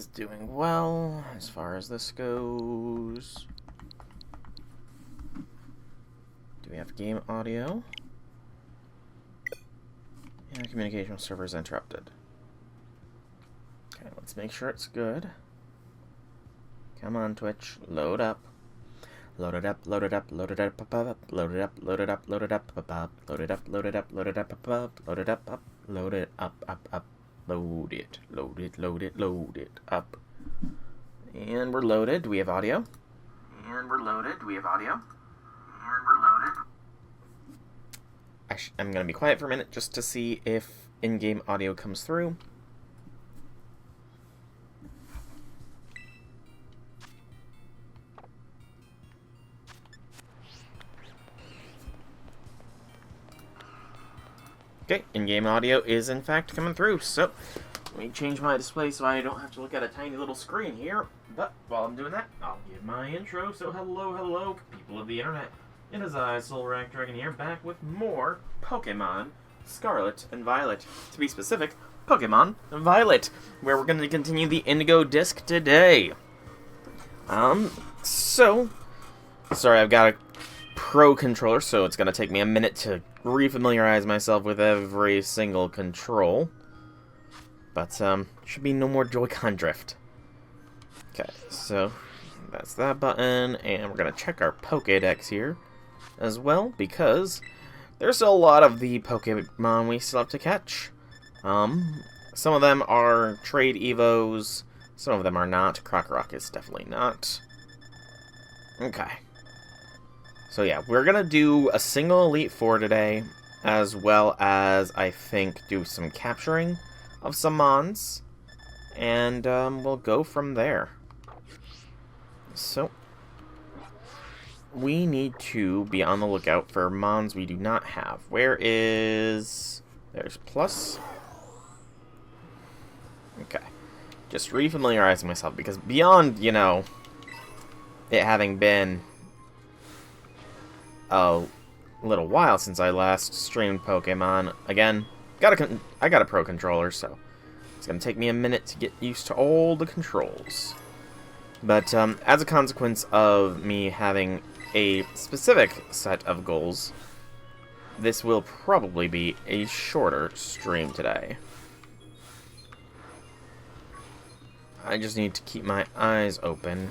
is doing well as far as this goes. Do we have game audio? Yeah, communication server is interrupted. Okay, let's make sure it's good. Come on, Twitch, load up. Load it up, load it up, load it up, load it up, load it up, load it up, load it up, load it up, load it up, load it up, load it up, load it, load it, load it, load it up. And we're loaded. Do we have audio? And we're loaded. Do we have audio? And we're loaded. I'm gonna be quiet for a minute just to see if in-game audio comes through. Okay, in-game audio is in fact coming through, so let me change my display so I don't have to look at a tiny little screen here. But while I'm doing that, I'll give my intro. So hello, people of the internet. It is I, Soulrack Dragon here, back with more Pokemon Scarlet and Violet. To be specific, Pokemon Violet, where we're going to continue the Indigo Disc today. Sorry, I've got a Pro controller, so it's going to take me a minute to refamiliarize myself with every single control. But, should be no more Joy-Con drift. Okay, so that's that button, and we're going to check our Pokédex here as well, because there's still a lot of the Pokemon we still have to catch. Some of them are trade evos, some of them are not. Krokorok is definitely not. Okay. So yeah, we're going to do a single Elite Four today, as well as, I think, do some capturing of some Mons, and we'll go from there. So, we need to be on the lookout for Mons we do not have. Where is... There's Plus. Okay. Just refamiliarizing myself, because beyond, you know, it having been a little while since I last streamed Pokemon, again, I got a Pro controller, so it's going to take me a minute to get used to all the controls. But as a consequence of me having a specific set of goals, this will probably be a shorter stream today. I just need to keep my eyes open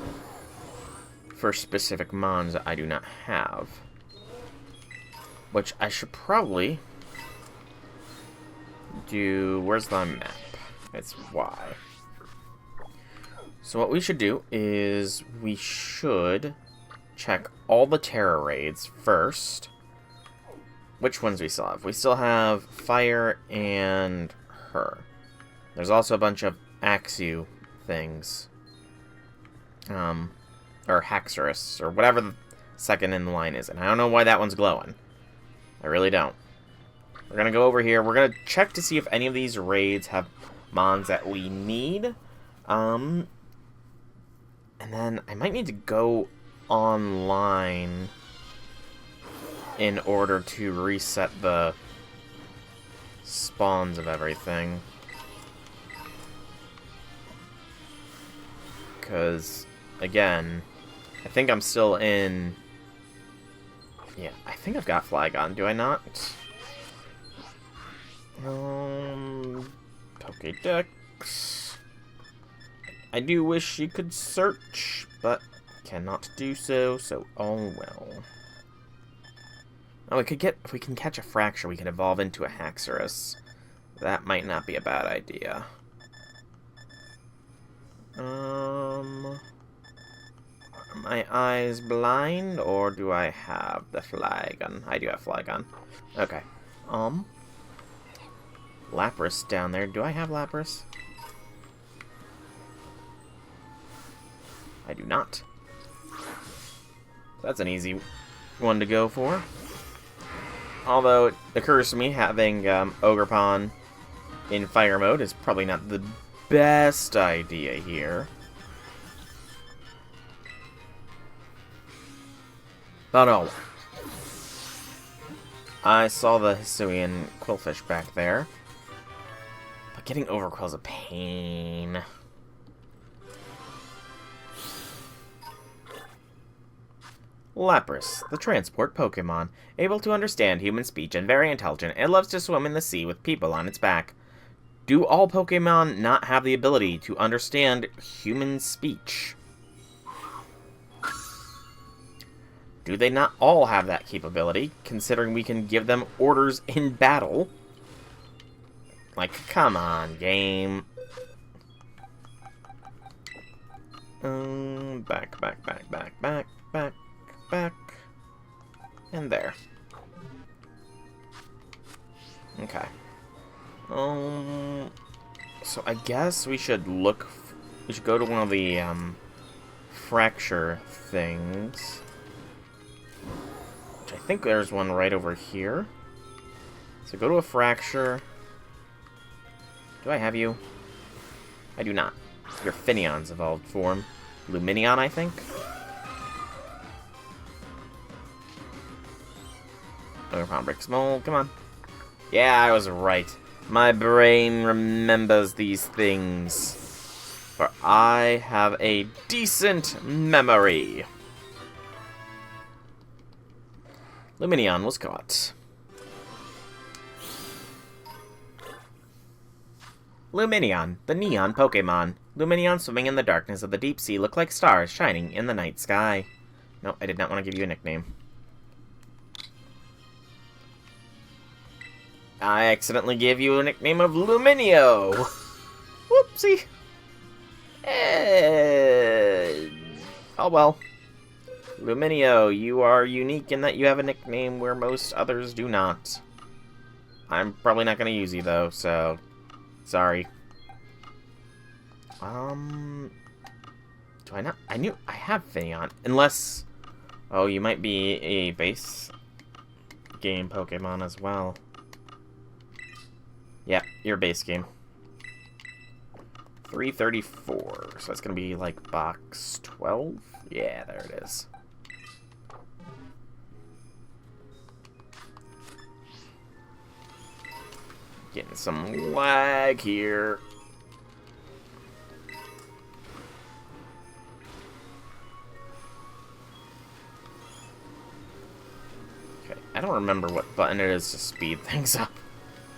for specific Mons that I do not have. Which I should probably do... Where's the map? It's Y. So what we should do is we should check all the Terra raids first. Which ones we still have? We still have Fire and Her. There's also a bunch of Axew things. Or Haxorus, or whatever the second in the line is. And I don't know why that one's glowing. I really don't. We're going to go over here. We're going to check to see if any of these raids have Mons that we need. And then I might need to go online in order to reset the spawns of everything. Because, again, I think I'm still in... Yeah, I think I've got Flygon, do I not? Pokédex. I do wish you could search, but cannot do so, so oh well. Oh, we could get, if we can catch a Fracture, we can evolve into a Haxorus. That might not be a bad idea. Are my eyes blind, or do I have the Flygon? I do have Flygon. Okay. Lapras down there. Do I have Lapras? I do not. That's an easy one to go for. Although it occurs to me having Ogerpon in fire mode is probably not the best idea here. Oh no. I saw the Hisuian Quillfish back there. But getting Overquill's a pain. Lapras, the transport Pokemon. Able to understand human speech and very intelligent, it loves to swim in the sea with people on its back. Do all Pokemon not have the ability to understand human speech? Do they not all have that capability, considering we can give them orders in battle? Like, come on, game. Back. And there. Okay. So I guess we should look... We should go to one of the, fracture things. Which I think there's one right over here. So go to a fracture. Do I have you? I do not. Your Finneon's evolved form. Luminion, I think? Oh, Brick Small, come on. Yeah, I was right. My brain remembers these things. For I have a decent memory. Luminion was caught. Luminion, the neon Pokemon. Luminion swimming in the darkness of the deep sea look like stars shining in the night sky. No, I did not want to give you a nickname. I accidentally gave you a nickname of Luminio. Whoopsie. Oh well. Luminio, you are unique in that you have a nickname where most others do not. I'm probably not going to use you though, so... Sorry. Do I not? I knew I have Finneon. Unless... Oh, you might be a base game Pokemon as well. Yeah, you're base game. 334. So that's going to be like box 12? Yeah, there it is. Getting some lag here. Okay, I don't remember what button it is to speed things up.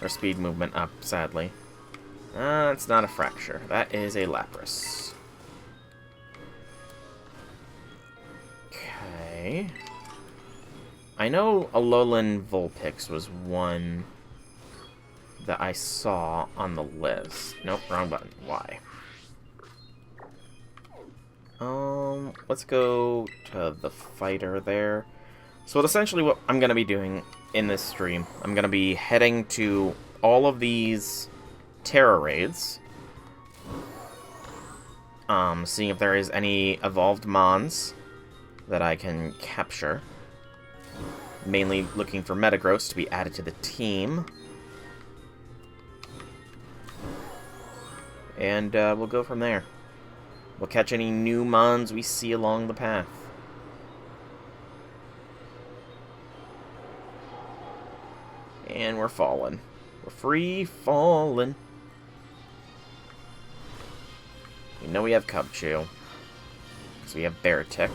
Or speed movement up, sadly. It's not a fracture. That is a Lapras. Okay. I know Alolan Vulpix was one that I saw on the list. Nope, wrong button. Why? Let's go to the fighter there. So essentially what I'm going to be doing in this stream, I'm going to be heading to all of these Terra raids. Seeing if there is any evolved Mons that I can capture. Mainly looking for Metagross to be added to the team. And we'll go from there. We'll catch any new Mons we see along the path. And we're falling. We're free falling. We know we have Cubchoo. Because we have Beartick.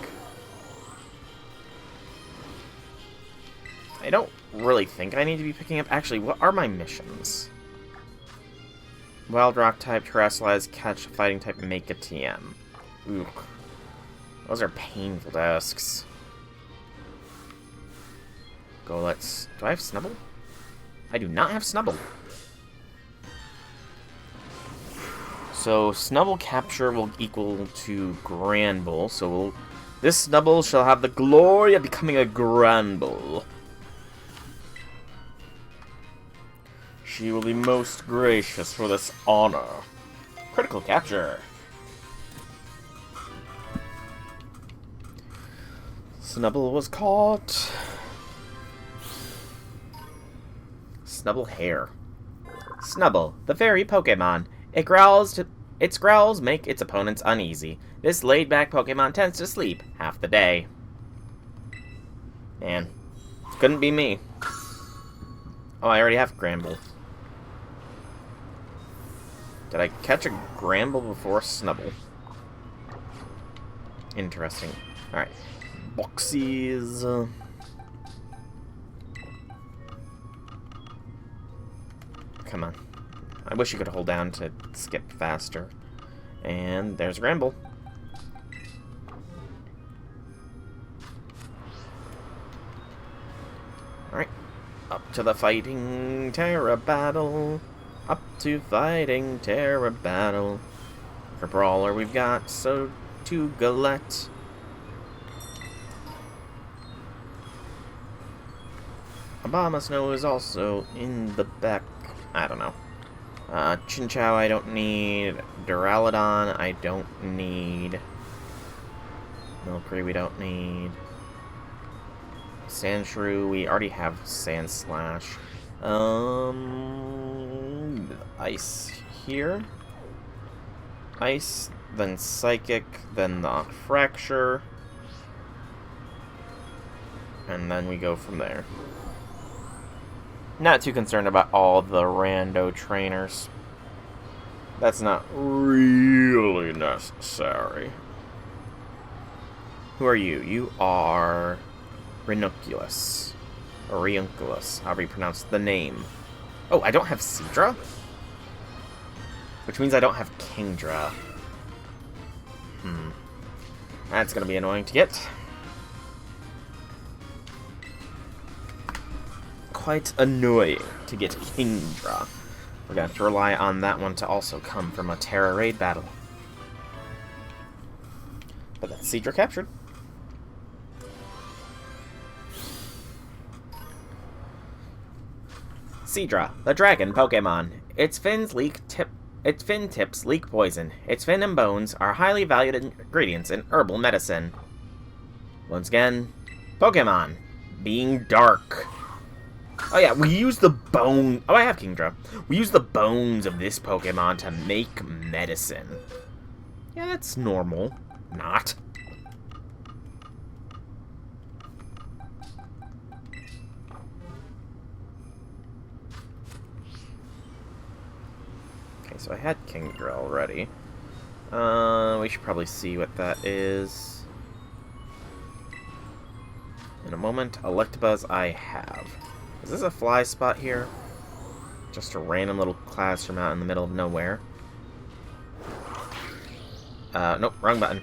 I don't really think I need to be picking up... Actually, what are my missions? Wild Rock type, Terrasilize, catch, Fighting type, make a TM. Ooh. Those are painful tasks. Go, let's... Do I have Snubble? I do not have Snubble. So, Snubble capture will equal to Granbull, so this Snubble shall have the glory of becoming a Granbull. She will be most gracious for this honor. Critical capture. Snubble was caught. Snubble hair. Snubble, the fairy Pokemon. Its growls make its opponents uneasy. This laid-back Pokemon tends to sleep half the day. Man, couldn't be me. Oh, I already have Granbull. Did I catch a Granbull before Snubble? Interesting. Alright. boxies. Come on. I wish you could hold down to skip faster. And there's Gramble. Alright. Up to the fighting Terra battle. Up to fighting Terra battle. For Brawler we've got So to Galette. Obama Snow is also in the back. I don't know. Chinchou I don't need. Duraludon I don't need. Milcery we don't need. Sandshrew, we already have Sandslash. Ice here. Ice, then Psychic, then the Fracture. And then we go from there. Not too concerned about all the rando trainers. That's not really necessary. Who are you? You are Ranunculus. Or Riunculus, however you pronounce the name. Oh, I don't have Seadra? Which means I don't have Kingdra. That's gonna be annoying to get. Quite annoying to get Kingdra. We're gonna have to rely on that one to also come from a Terra raid battle. But that's Seadra captured. Seadra, the dragon Pokemon. Its fin tips leak poison. Its fin and bones are highly valued ingredients in herbal medicine. Once again, Pokemon being dark. Oh yeah, we use the bone... Oh, I have Kingdra. We use the bones of this Pokemon to make medicine. Yeah, that's normal. Not. Okay, so I had Kingdra already. We should probably see what that is. In a moment, Electabuzz I have. Is this a fly spot here? Just a random little classroom out in the middle of nowhere. Nope, wrong button.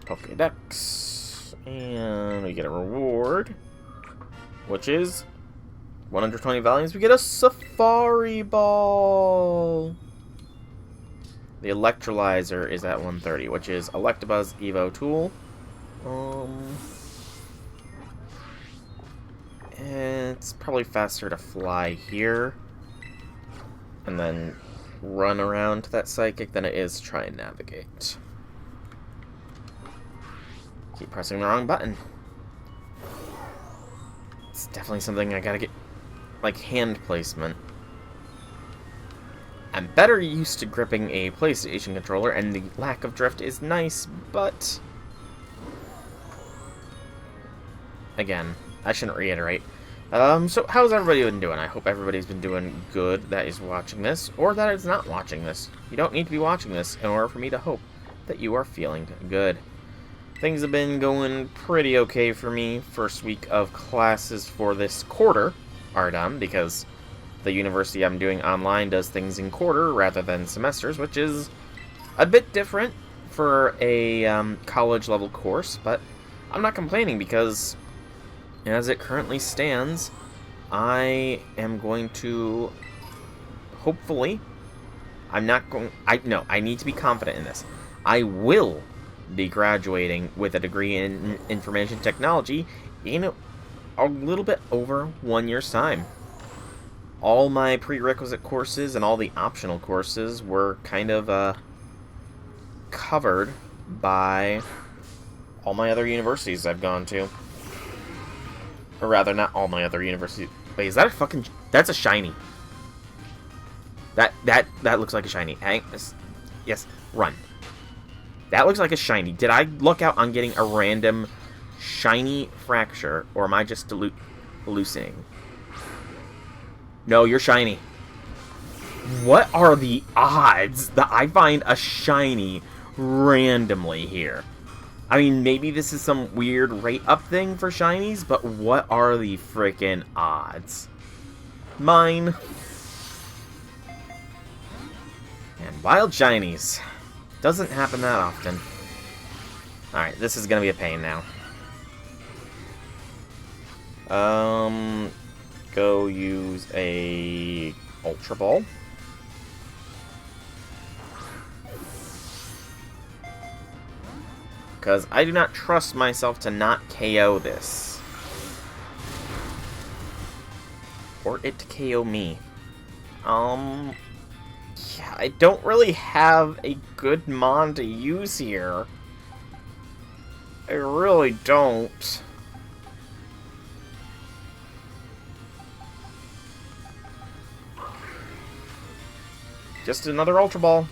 Pokédex. And we get a reward. Which is 120 volumes. We get a Safari Ball! The Electrolyzer is at 130, which is Electabuzz Evo Tool. It's probably faster to fly here and then run around to that Psychic than it is to try and navigate. Keep pressing the wrong button. It's definitely something I gotta get, like, hand placement. I'm better used to gripping a PlayStation controller, and the lack of drift is nice, but... Again, I shouldn't reiterate. So how's everybody been doing? I hope everybody's been doing good that is watching this, or that is not watching this. You don't need to be watching this in order for me to hope that you are feeling good. Things have been going pretty okay for me. First week of classes for this quarter are done, because the university I'm doing online does things in quarter rather than semesters, which is a bit different for a college-level course, but I'm not complaining because... as it currently stands, I am going to, hopefully, I need to be confident in this. I will be graduating with a degree in information technology in a little bit over 1 year's time. All my prerequisite courses and all the optional courses were kind of covered by all my other universities I've gone to. Or rather, not all my other universities. Wait, is that a fucking... That's a shiny. That looks like a shiny. Yes, run. That looks like a shiny. Did I look out on getting a random shiny Fracture, or am I just hallucinating? No, you're shiny. What are the odds that I find a shiny randomly here. I mean, maybe this is some weird rate up thing for shinies, but what are the freaking odds? Mine. And wild shinies. Doesn't happen that often. Alright, this is gonna be a pain now. Go use a Ultra Ball. Because I do not trust myself to not KO this. Or it to KO me. Yeah, I don't really have a good mon to use here. I really don't. Just another Ultra Ball.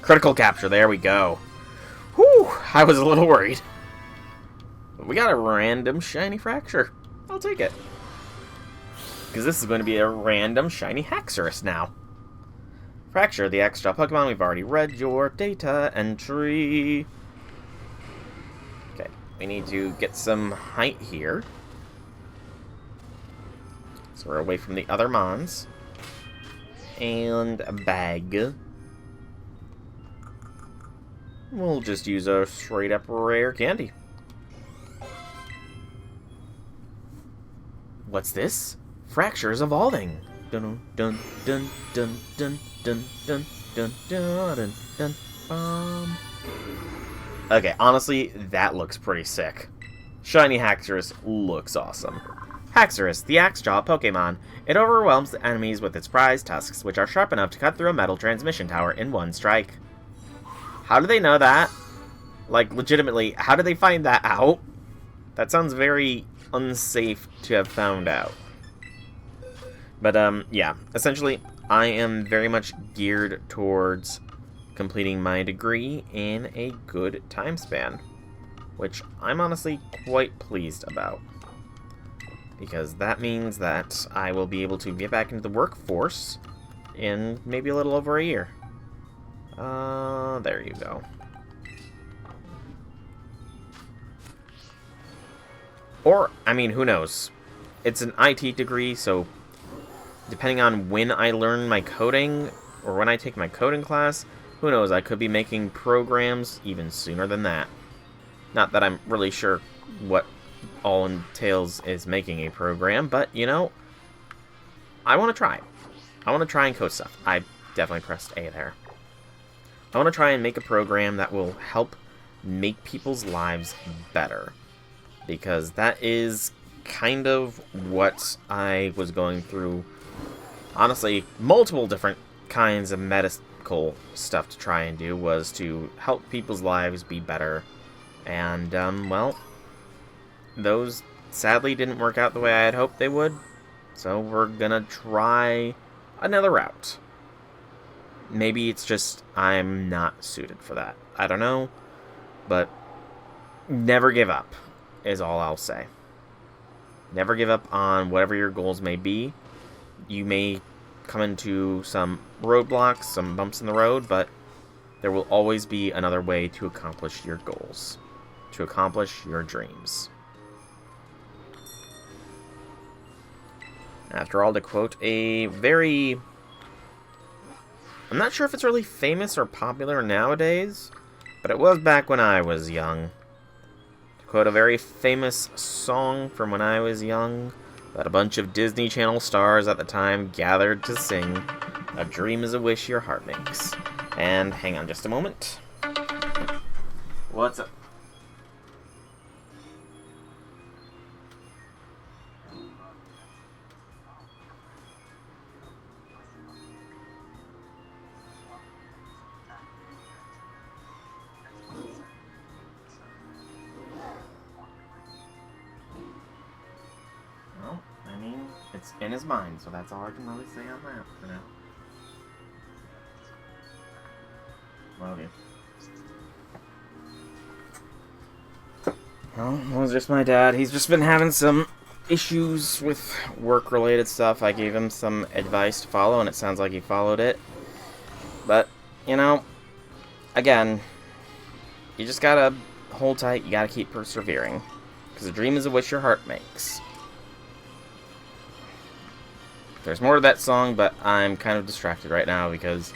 Critical capture, there we go. Whew, I was a little worried. But we got a random shiny Fracture. I'll take it. Because this is going to be a random shiny Haxorus now. Fracture, the extra Pokemon. We've already read your data entry. Okay, we need to get some height here. So we're away from the other Mons. And a bag. We'll just use a straight up rare candy. What's this? Fracture's evolving. Dun dun dun dun dun dun dun dun dun dun dun. Okay, honestly, that looks pretty sick. Shiny Haxorus looks awesome. Haxorus, the Axe-Jaw Pokemon. It overwhelms the enemies with its prized tusks, which are sharp enough to cut through a metal transmission tower in one strike. How do they know that? Like, legitimately, how did they find that out? That sounds very unsafe to have found out. But, yeah. Essentially, I am very much geared towards completing my degree in a good time span. Which I'm honestly quite pleased about. Because that means that I will be able to get back into the workforce in maybe a little over a year. There you go. Or, I mean, who knows? It's an IT degree, so depending on when I learn my coding, or when I take my coding class, who knows, I could be making programs even sooner than that. Not that I'm really sure what all entails is making a program, but, you know, I want to try. I want to try and code stuff. I definitely pressed A there. I want to try and make a program that will help make people's lives better. Because that is kind of what I was going through. Honestly, multiple different kinds of medical stuff to try and do was to help people's lives be better. And, well, those sadly didn't work out the way I had hoped they would. So we're gonna try another route. Maybe it's just I'm not suited for that. I don't know. But never give up is all I'll say. Never give up on whatever your goals may be. You may come into some roadblocks, some bumps in the road, but there will always be another way to accomplish your goals. To accomplish your dreams. After all, to quote a very... I'm not sure if it's really famous or popular nowadays, but it was back when I was young. To quote a very famous song from when I was young, that a bunch of Disney Channel stars at the time gathered to sing, "A dream is a wish your heart makes." And hang on just a moment. What's up? It's in his mind, so that's all I can really say on that for now. Okay. Well, it was just my dad. He's just been having some issues with work-related stuff. I gave him some advice to follow, and it sounds like he followed it. But, you know, again, you just gotta hold tight, you gotta keep persevering. Because a dream is a wish your heart makes. There's more to that song, but I'm kind of distracted right now because,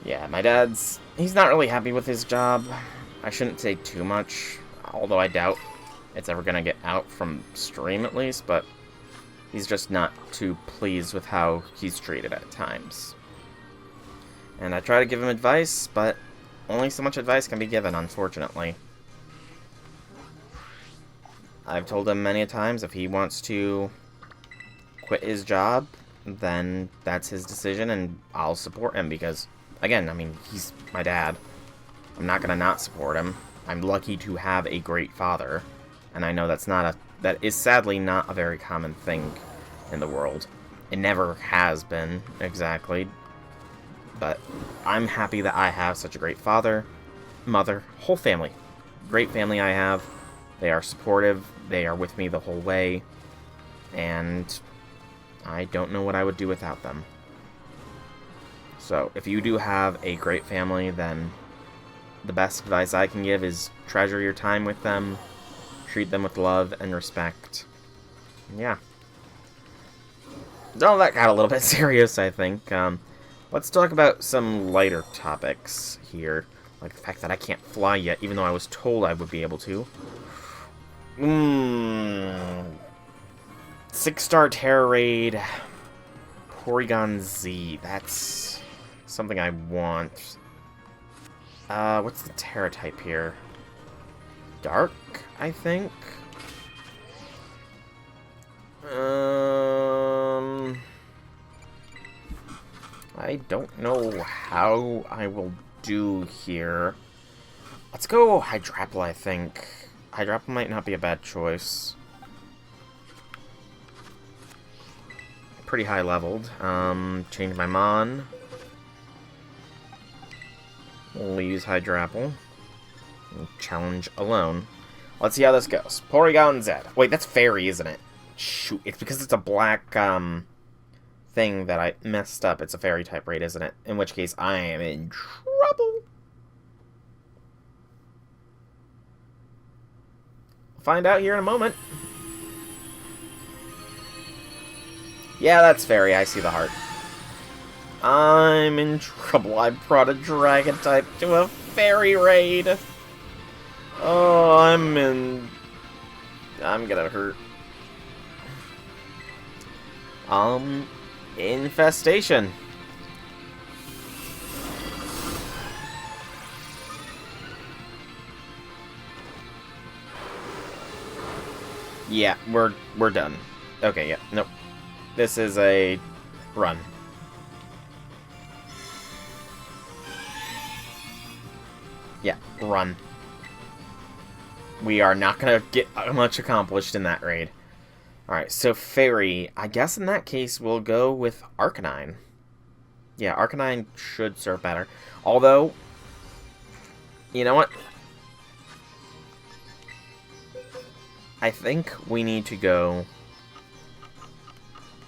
yeah, my dad's, he's not really happy with his job. I shouldn't say too much, although I doubt it's ever gonna get out from stream at least, but he's just not too pleased with how he's treated at times. And I try to give him advice, but only so much advice can be given, unfortunately. I've told him many a times if he wants to quit his job, then that's his decision, and I'll support him because, again, I mean, he's my dad. I'm not gonna not support him. I'm lucky to have a great father, and I know that is sadly not a very common thing in the world. It never has been, exactly. But I'm happy that I have such a great father, mother, whole family. Great family I have. They are supportive. They are with me the whole way. And I don't know what I would do without them. So, if you do have a great family, then the best advice I can give is treasure your time with them. Treat them with love and respect. Yeah. Oh, that got a little bit serious, I think. Let's talk about some lighter topics here. Like the fact that I can't fly yet, even though I was told I would be able to. 6-star Terror Raid. Porygon Z. That's something I want. What's the Terra type here? Dark, I think? I don't know how I will do here. Let's go Hydrapple, I think. Hydrapple might not be a bad choice. Pretty high leveled. Change my Mon. We'll use Hydrapple. Challenge alone. Let's see how this goes. Porygon Z. Wait, that's Fairy, isn't it? Shoot, it's because it's a black, thing that I messed up. It's a Fairy type raid, isn't it? In which case, I am in trouble. Find out here in a moment. Yeah, that's Fairy. I see the heart. I'm in trouble. I brought a Dragon type to a Fairy raid. Oh, I'm gonna hurt. Infestation. Yeah, we're done. Okay, yeah, nope. This is a run. Yeah, run. We are not gonna get much accomplished in that raid. Alright, so Fairy, I guess in that case we'll go with Arcanine. Yeah, Arcanine should serve better. Although, you know what? I think we need to go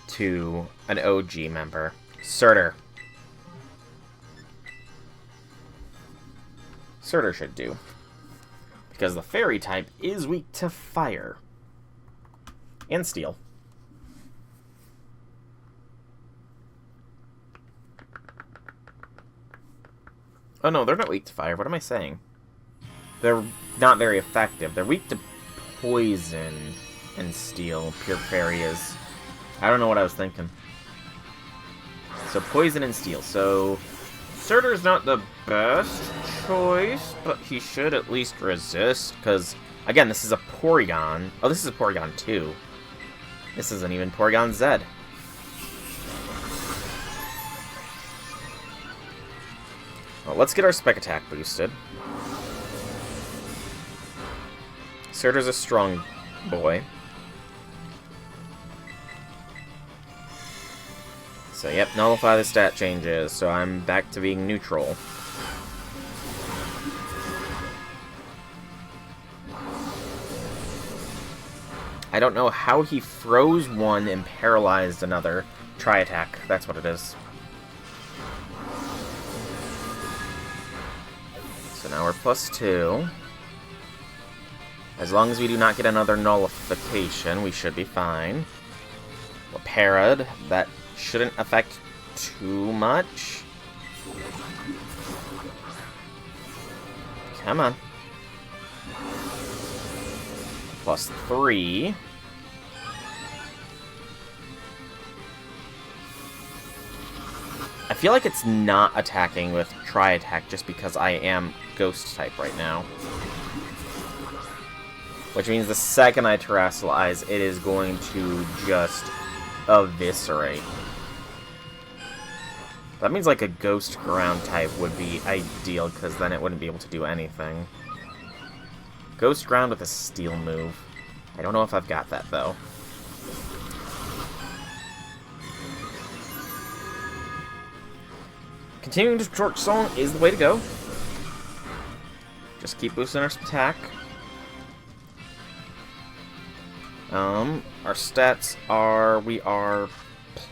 to an OG member. Surtur. Surtur should do. Because the Fairy type is weak to fire. And steel. Oh no, they're not weak to fire. What am I saying? They're not very effective. They're weak to poison and steel. Pure Fairy is. I don't know what I was thinking. So poison and steel. So Surtur's not the best choice, but he should at least resist. Because, again, this is a Porygon. Oh, this is a Porygon 2. This isn't even Porygon Z. Well, let's get our Spec Attack boosted. Surtur's a strong boy. So, yep, nullify the stat changes, so I'm back to being neutral. I don't know how he froze one and paralyzed another. Tri-attack, that's what it is. So now we're +2. As long as we do not get another nullification, we should be fine. Well, parried. That shouldn't affect too much. Come on. +3. I feel like it's not attacking with Tri-Attack just because I am Ghost type right now. Which means the second I Terastallize, it is going to just eviscerate. That means like a Ghost Ground type would be ideal, because then it wouldn't be able to do anything. Ghost Ground with a Steel move. I don't know if I've got that, though. Continuing to Torch Song is the way to go. Just keep boosting our attack. Our stats are, we are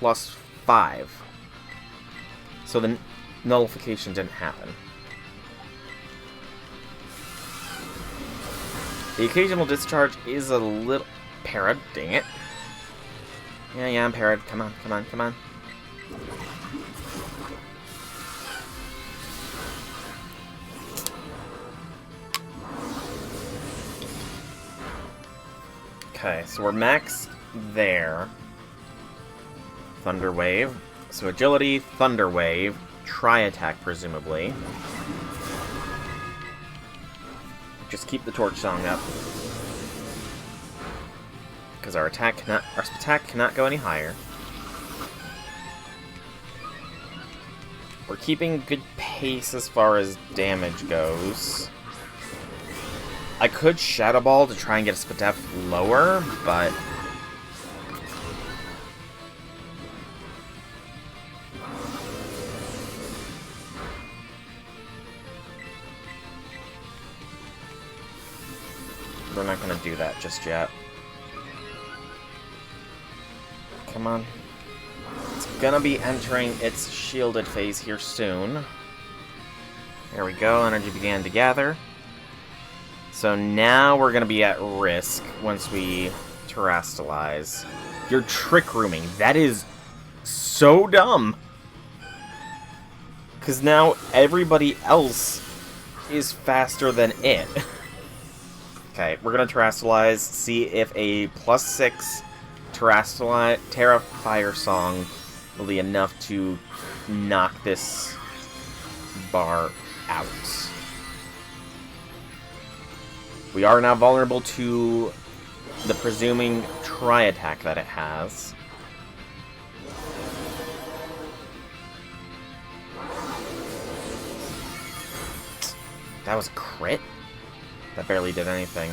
+5. So the nullification didn't happen. The occasional discharge is a little... Parried, dang it. Yeah, I'm parried. Come on, come on, come on. Okay, so we're max there. Thunder Wave. So agility, Thunder Wave, Tri-Attack presumably. Just keep the Torch Song up. Because our attack cannot go any higher. We're keeping good pace as far as damage goes. I could Shadow Ball to try and get a Spadef lower, but... we're not going to do that just yet. Come on. It's going to be entering its shielded phase here soon. There we go, energy began to gather. So now we're going to be at risk once we Terastallize. You're Trick Rooming. That is so dumb. Because now everybody else is faster than it. Okay, we're going to Terastallize, see if a +6 Terra Fire Song will be enough to knock this bar out. We are now vulnerable to the presuming Tri-Attack that it has. That was a crit? That barely did anything.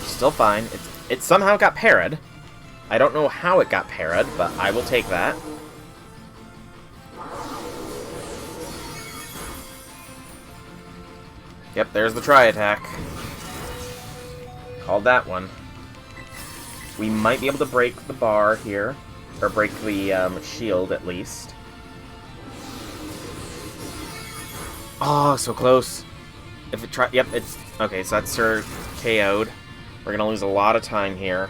Still fine. It somehow got parried. I don't know how it got parried, but I will take that. Yep, there's the Tri-Attack. Called that one. We might be able to break the bar here. Or break the shield, at least. Oh, so close. If it yep, it's... Okay, so that's her KO'd. We're gonna lose a lot of time here.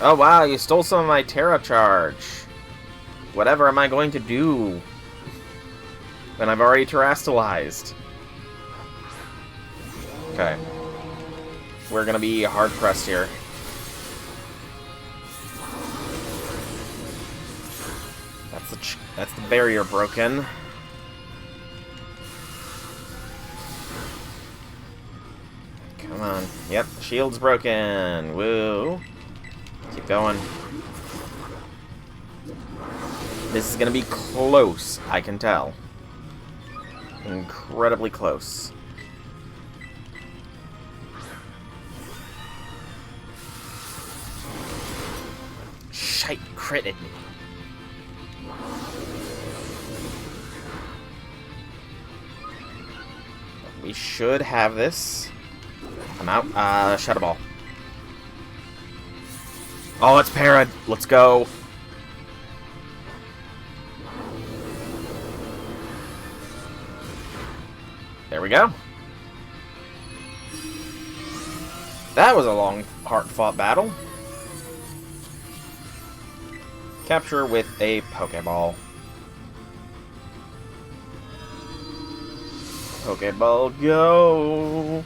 Oh wow, you stole some of my Terra charge. Whatever am I going to do? When I've already Terastallized. Okay. We're gonna be hard pressed here. That's the barrier broken. Come on. Yep, shield's broken. Woo. Keep going. This is gonna be close, I can tell. Incredibly close. Shite, critted me. We should have this. I'm out. Shadow Ball. Oh, it's parried. Let's go. There we go. That was a long, hard-fought battle. Capture with a Pokeball. Pokeball, go!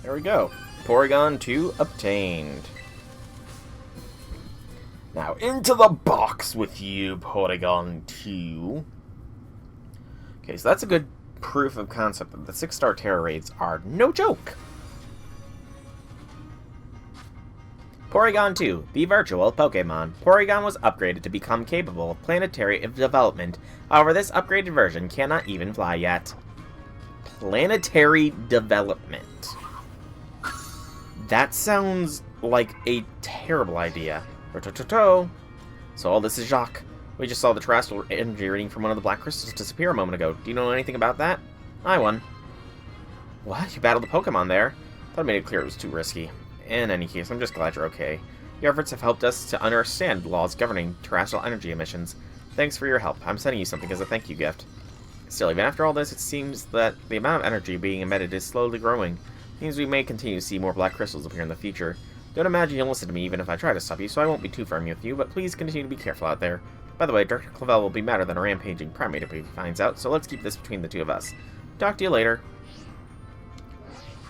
There we go. Porygon 2 obtained. Now, into the box with you, Porygon 2. Okay, so that's a good proof of concept that the 6-star Terra raids are no joke. Porygon 2, the virtual Pokemon. Porygon was upgraded to become capable of planetary development. However, this upgraded version cannot even fly yet. Planetary development. That sounds like a terrible idea. So all this is Jacques. We just saw the terrestrial energy reading from one of the black crystals disappear a moment ago. Do you know anything about that? I won. What? You battled the Pokemon there? Thought I made it clear it was too risky. In any case, I'm just glad you're okay. Your efforts have helped us to understand the laws governing terrestrial energy emissions. Thanks for your help. I'm sending you something as a thank you gift. Still, even after all this, it seems that the amount of energy being emitted is slowly growing. It means we may continue to see more black crystals appear in the future. Don't imagine you'll listen to me even if I try to stop you, so I won't be too firm with you, but please continue to be careful out there. By the way, Dr. Clavel will be madder than a rampaging primate if he finds out, so let's keep this between the two of us. Talk to you later.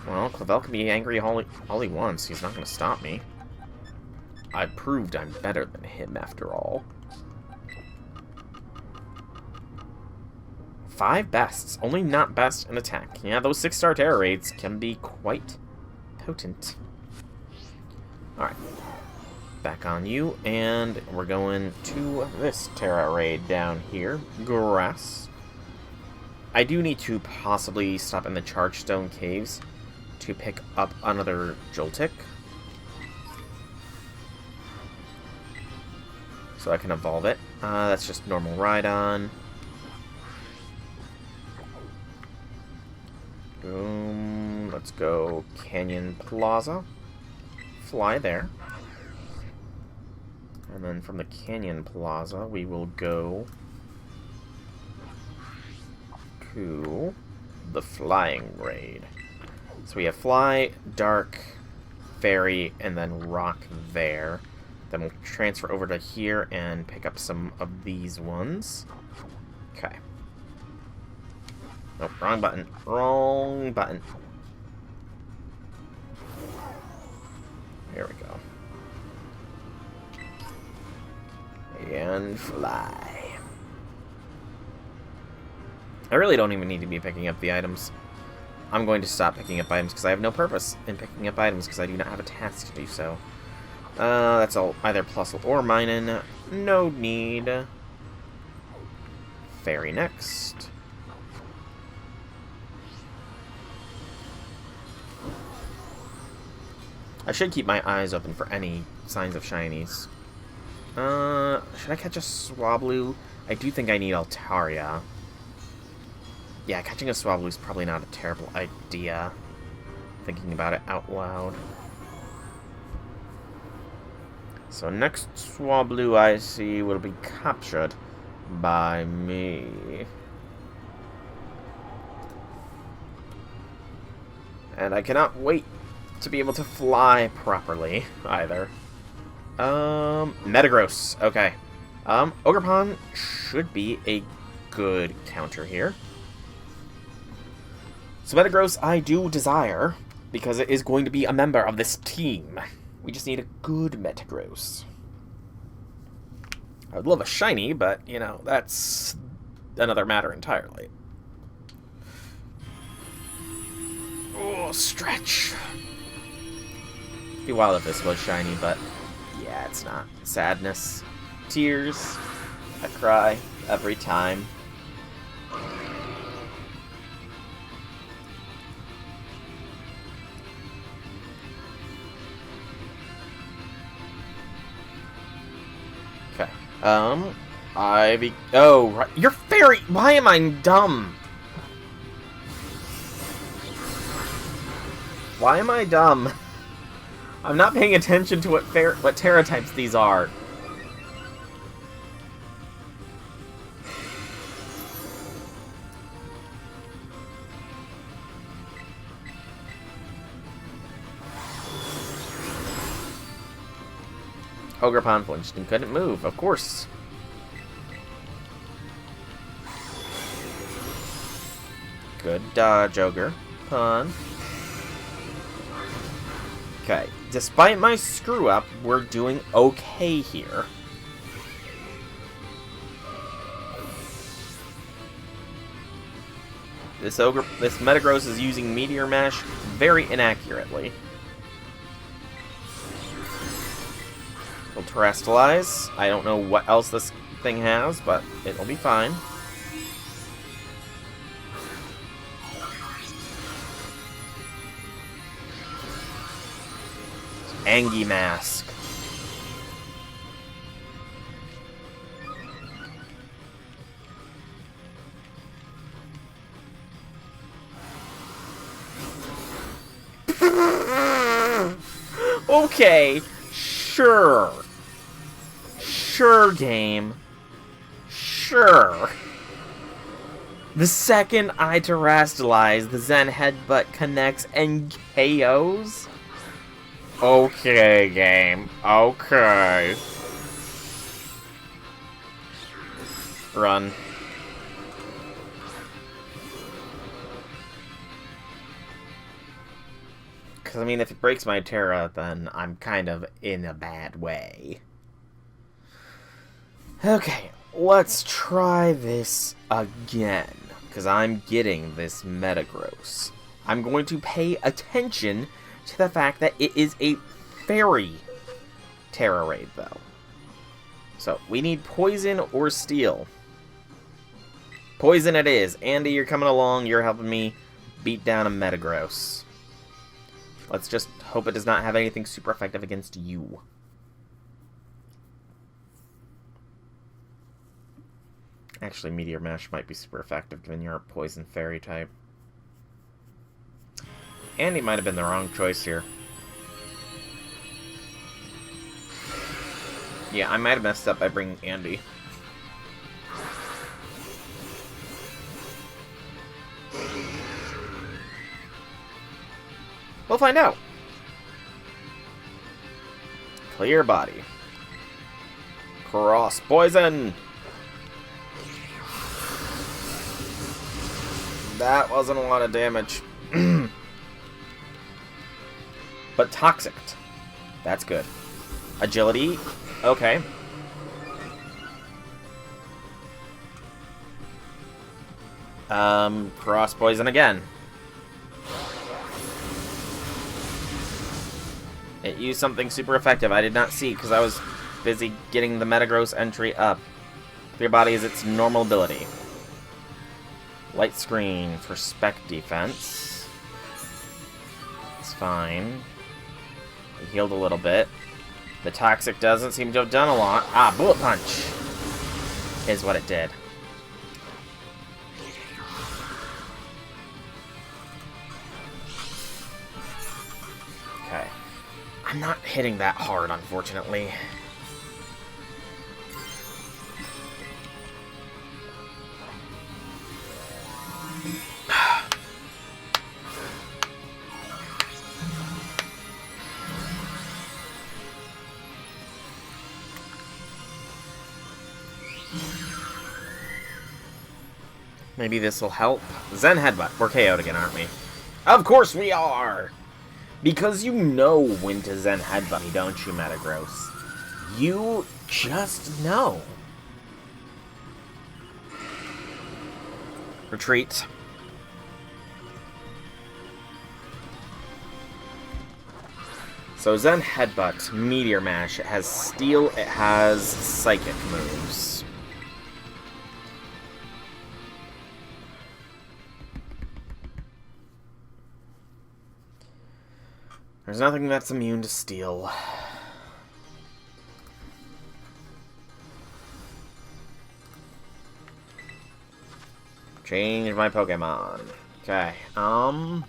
Well, Clavel can be angry all he wants. He's not going to stop me. I proved I'm better than him, after all. 5 bests. Only not best in attack. Yeah, those 6-star Terra raids can be quite potent. Alright. Back on you, and we're going to this Terra raid down here. Grass. I do need to possibly stop in the Chargestone Caves to pick up another Joltik. So I can evolve it. That's just normal Rhydon. Boom. Let's go Canyon Plaza. Fly there. And then from the Canyon Plaza, we will go to the Flying Raid. So we have Fly, Dark, Fairy, and then Rock there. Then we'll transfer over to here and pick up some of these ones. Okay. Nope, wrong button. Wrong button. Here we go. And fly. I really don't even need to be picking up the items. I'm going to stop picking up items because I have no purpose in picking up items because I do not have a task to do so. That's all either plus or minus. No need. Fairy next. I should keep my eyes open for any signs of shinies. Should I catch a Swablu? I do think I need Altaria. Yeah, catching a Swablu is probably not a terrible idea. Thinking about it out loud. So next Swablu I see will be captured by me. And I cannot wait to be able to fly properly, either. Metagross. Okay. Ogerpon should be a good counter here. So Metagross I do desire, because it is going to be a member of this team. We just need a good Metagross. I would love a shiny, but, you know, that's another matter entirely. Oh, stretch. It'd be wild if this was shiny, but yeah, it's not. Sadness. Tears. I cry every time. Okay. Oh, right. You're fairy. Why am I dumb? Why am I dumb? I'm not paying attention to what Terra types these are. Ogre Pond flinched and couldn't move, of course. Good dodge, Ogre Pond. Okay, despite my screw-up, we're doing okay here. This Metagross is using Meteor Mash very inaccurately. We'll Terrestrialize. I don't know what else this thing has, but it'll be fine. Angie Mask. Okay, sure. Sure, game. Sure. The second I Terrestrialize, the Zen Headbutt connects and KOs? Okay, game. Okay. Run. Because, I mean, if it breaks my Terra, then I'm kind of in a bad way. Okay, let's try this again. Because I'm getting this Metagross. I'm going to pay attention to the fact that it is a fairy Terra Raid, though. So, we need Poison or Steel. Poison it is. Andy, you're coming along. You're helping me beat down a Metagross. Let's just hope it does not have anything super effective against you. Actually, Meteor Mash might be super effective given you're a Poison Fairy type. Andy might have been the wrong choice here. Yeah, I might have messed up by bringing Andy. We'll find out. Clear body. Cross poison. That wasn't a lot of damage. But toxic. That's good. Agility. Okay. Cross poison again. It used something super effective I did not see because I was busy getting the Metagross entry up. Clear body is its normal ability. Light screen for spec defense. It's fine. It healed a little bit. The toxic doesn't seem to have done a lot. Ah, bullet punch is what it did. Okay. I'm not hitting that hard, unfortunately. Maybe this will help. Zen Headbutt. We're KO'd again, aren't we? Of course we are! Because you know when to Zen Headbutt me, don't you, Metagross? You just know. Retreat. So Zen Headbutt, Meteor Mash, it has Steel, it has Psychic moves. There's nothing that's immune to steel. Change my Pokemon. Okay, no.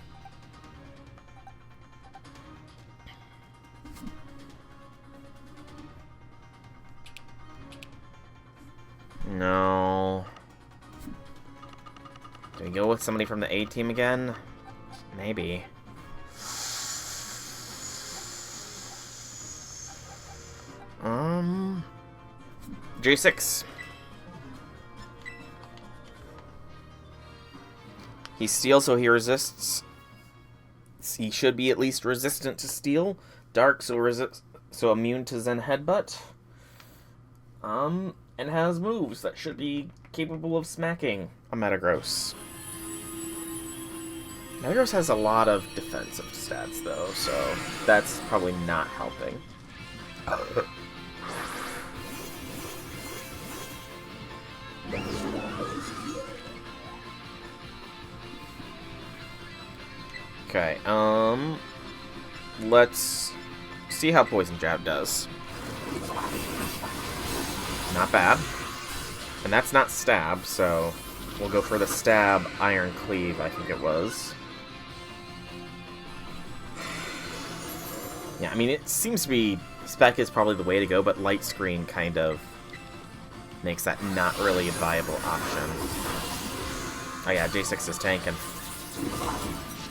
Do we go with somebody from the A team again? Maybe. J6. He's steel, so he resists. He should be at least resistant to steel. Dark, so immune to Zen Headbutt. And has moves that should be capable of smacking a Metagross. Metagross has a lot of defensive stats, though, so that's probably not helping. Okay, let's see how Poison Jab does. Not bad. And that's not Stab, so we'll go for the Stab Iron Cleave, I think it was. Yeah, I mean, it seems to be... Spec is probably the way to go, but Light Screen kind of makes that not really a viable option. Oh yeah, J6 is tanking.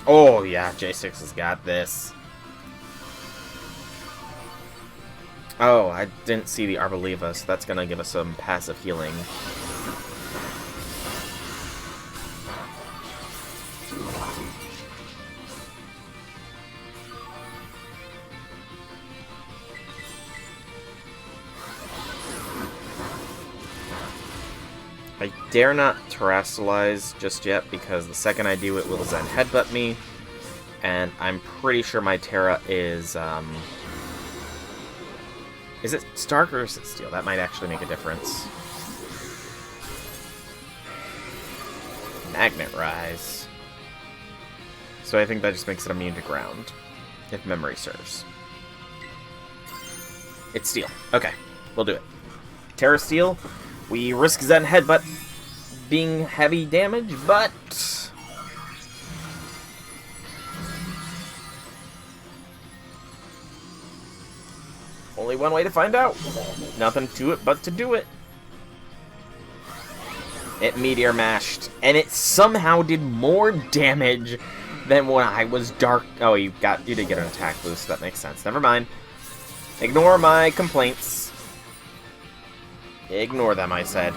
Oh yeah, J6 has got this. Oh, I didn't see the Arboliva, so that's gonna give us some passive healing. I dare not Terrasilize just yet, because the second I do it will Zen Headbutt me, and I'm pretty sure my Terra is it Stark or is it Steel? That might actually make a difference. Magnet Rise. So I think that just makes it immune to ground, if memory serves. It's Steel. Okay, we'll do it. Terra Steel. We risk Zen Headbutt being heavy damage, but... only one way to find out. Nothing to it but to do it. It Meteor Mashed, and it somehow did more damage than when I was Dark... Oh, you did get an attack boost. That makes sense. Never mind. Ignore my complaints. Ignore them, I said.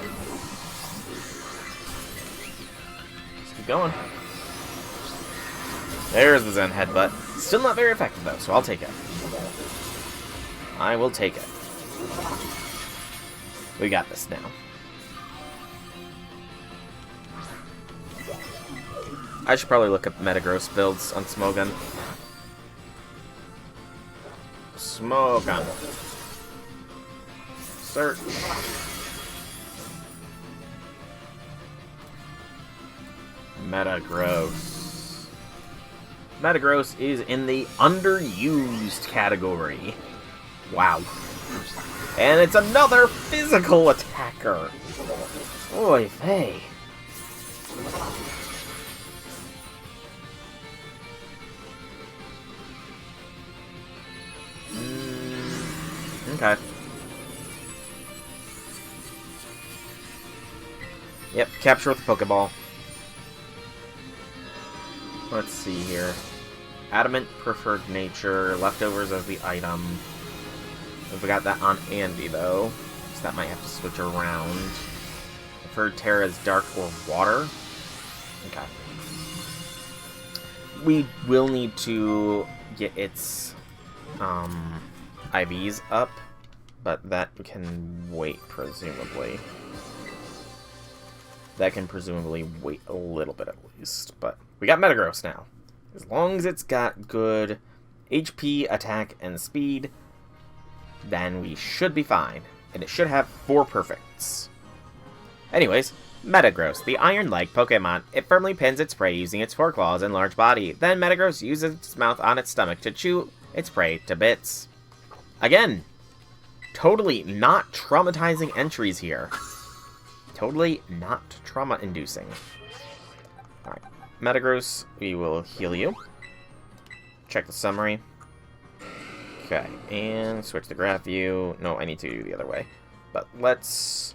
Let's keep going. There's the Zen Headbutt. Still not very effective, though, so I'll take it. I will take it. We got this now. I should probably look up Metagross builds on Smogon. Smogon. Search. Metagross. Metagross is in the underused category. Wow. And it's another physical attacker. Oy vey. Okay. Yep, capture with the Pokeball. Let's see here. Adamant Preferred Nature, leftovers of the item. We got that on Andy, though. So that might have to switch around. Preferred Terra is Dark or Water. Okay. We will need to get its IVs up, but that can wait, presumably. That can presumably wait a little bit at least. But we got Metagross now. As long as it's got good HP, attack, and speed, then we should be fine. And it should have 4 perfects. Anyways, Metagross, the iron-like Pokemon. It firmly pins its prey using its 4 claws and large body. Then Metagross uses its mouth on its stomach to chew It's prey to bits. Again, totally not traumatizing entries here. Totally not trauma-inducing. Alright, Metagross, we will heal you. Check the summary. Okay, and switch the graph view. No, I need to do the other way. But let's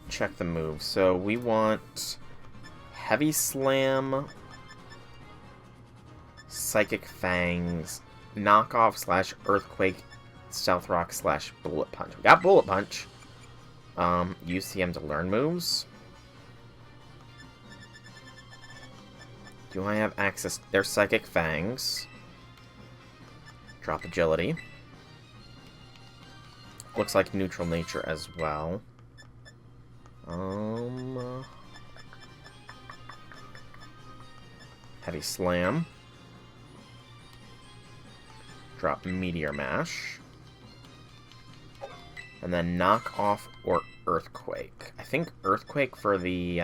check the moves. So we want Heavy Slam, Psychic Fangs, Knockoff slash Earthquake, Stealth Rock slash Bullet Punch. We got Bullet Punch. Use TM to learn moves. Do I have access? There's Psychic Fangs. Drop Agility. Looks like Neutral Nature as well. Heavy Slam. Drop Meteor Mash. And then Knock Off or Earthquake. I think Earthquake for the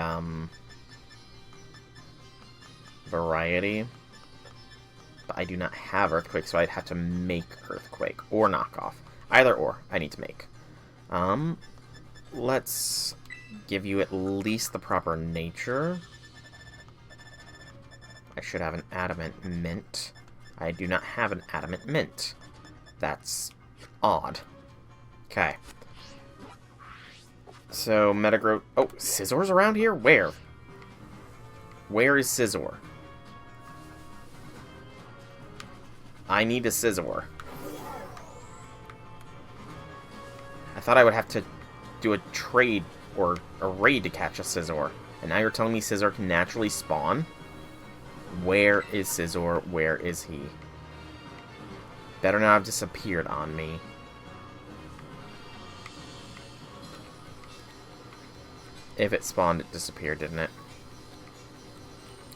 variety. But I do not have Earthquake, so I'd have to make Earthquake or Knock Off. Either or, I need to make. Let's give you at least the proper nature. I should have an Adamant Mint. I do not have an Adamant Mint. That's odd. Okay. So, Metagross... Oh, Scissor's around here? Where? Where is Scizor? I need a Scizor. I thought I would have to do a trade or a raid to catch a Scizor. And now you're telling me Scizor can naturally spawn? Where is Scizor? Where is he? Better not have disappeared on me. If it spawned, it disappeared, didn't it?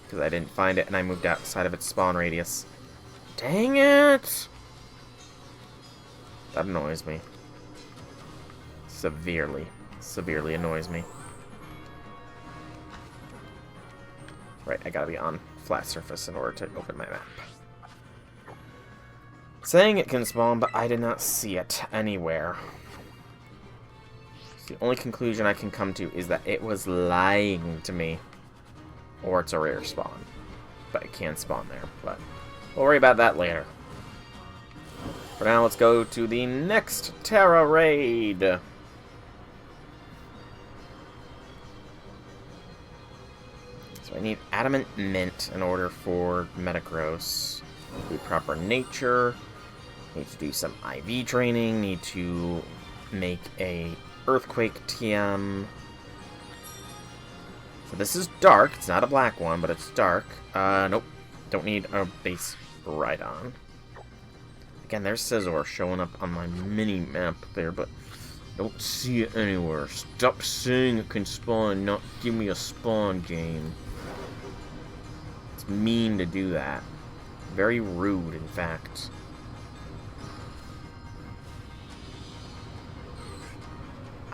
Because I didn't find it and I moved outside of its spawn radius. Dang it! That annoys me. Severely annoys me. Right, I gotta be on flat surface in order to open my map. Saying it can spawn, but I did not see it anywhere. The only conclusion I can come to is that it was lying to me. Or it's a rare spawn. But it can spawn there, but we'll worry about that later. For now, let's go to the next Terra raid. So I need Adamant Mint in order for Metagross. Do proper nature. Need to do some IV training. Need to make a Earthquake TM. So this is dark. It's not a black one, but it's dark. Nope. Don't need a base Rhydon. Again, there's Scizor showing up on my mini-map there, but don't see it anywhere. Stop saying it can spawn, not give me a spawn game. It's mean to do that. Very rude, in fact.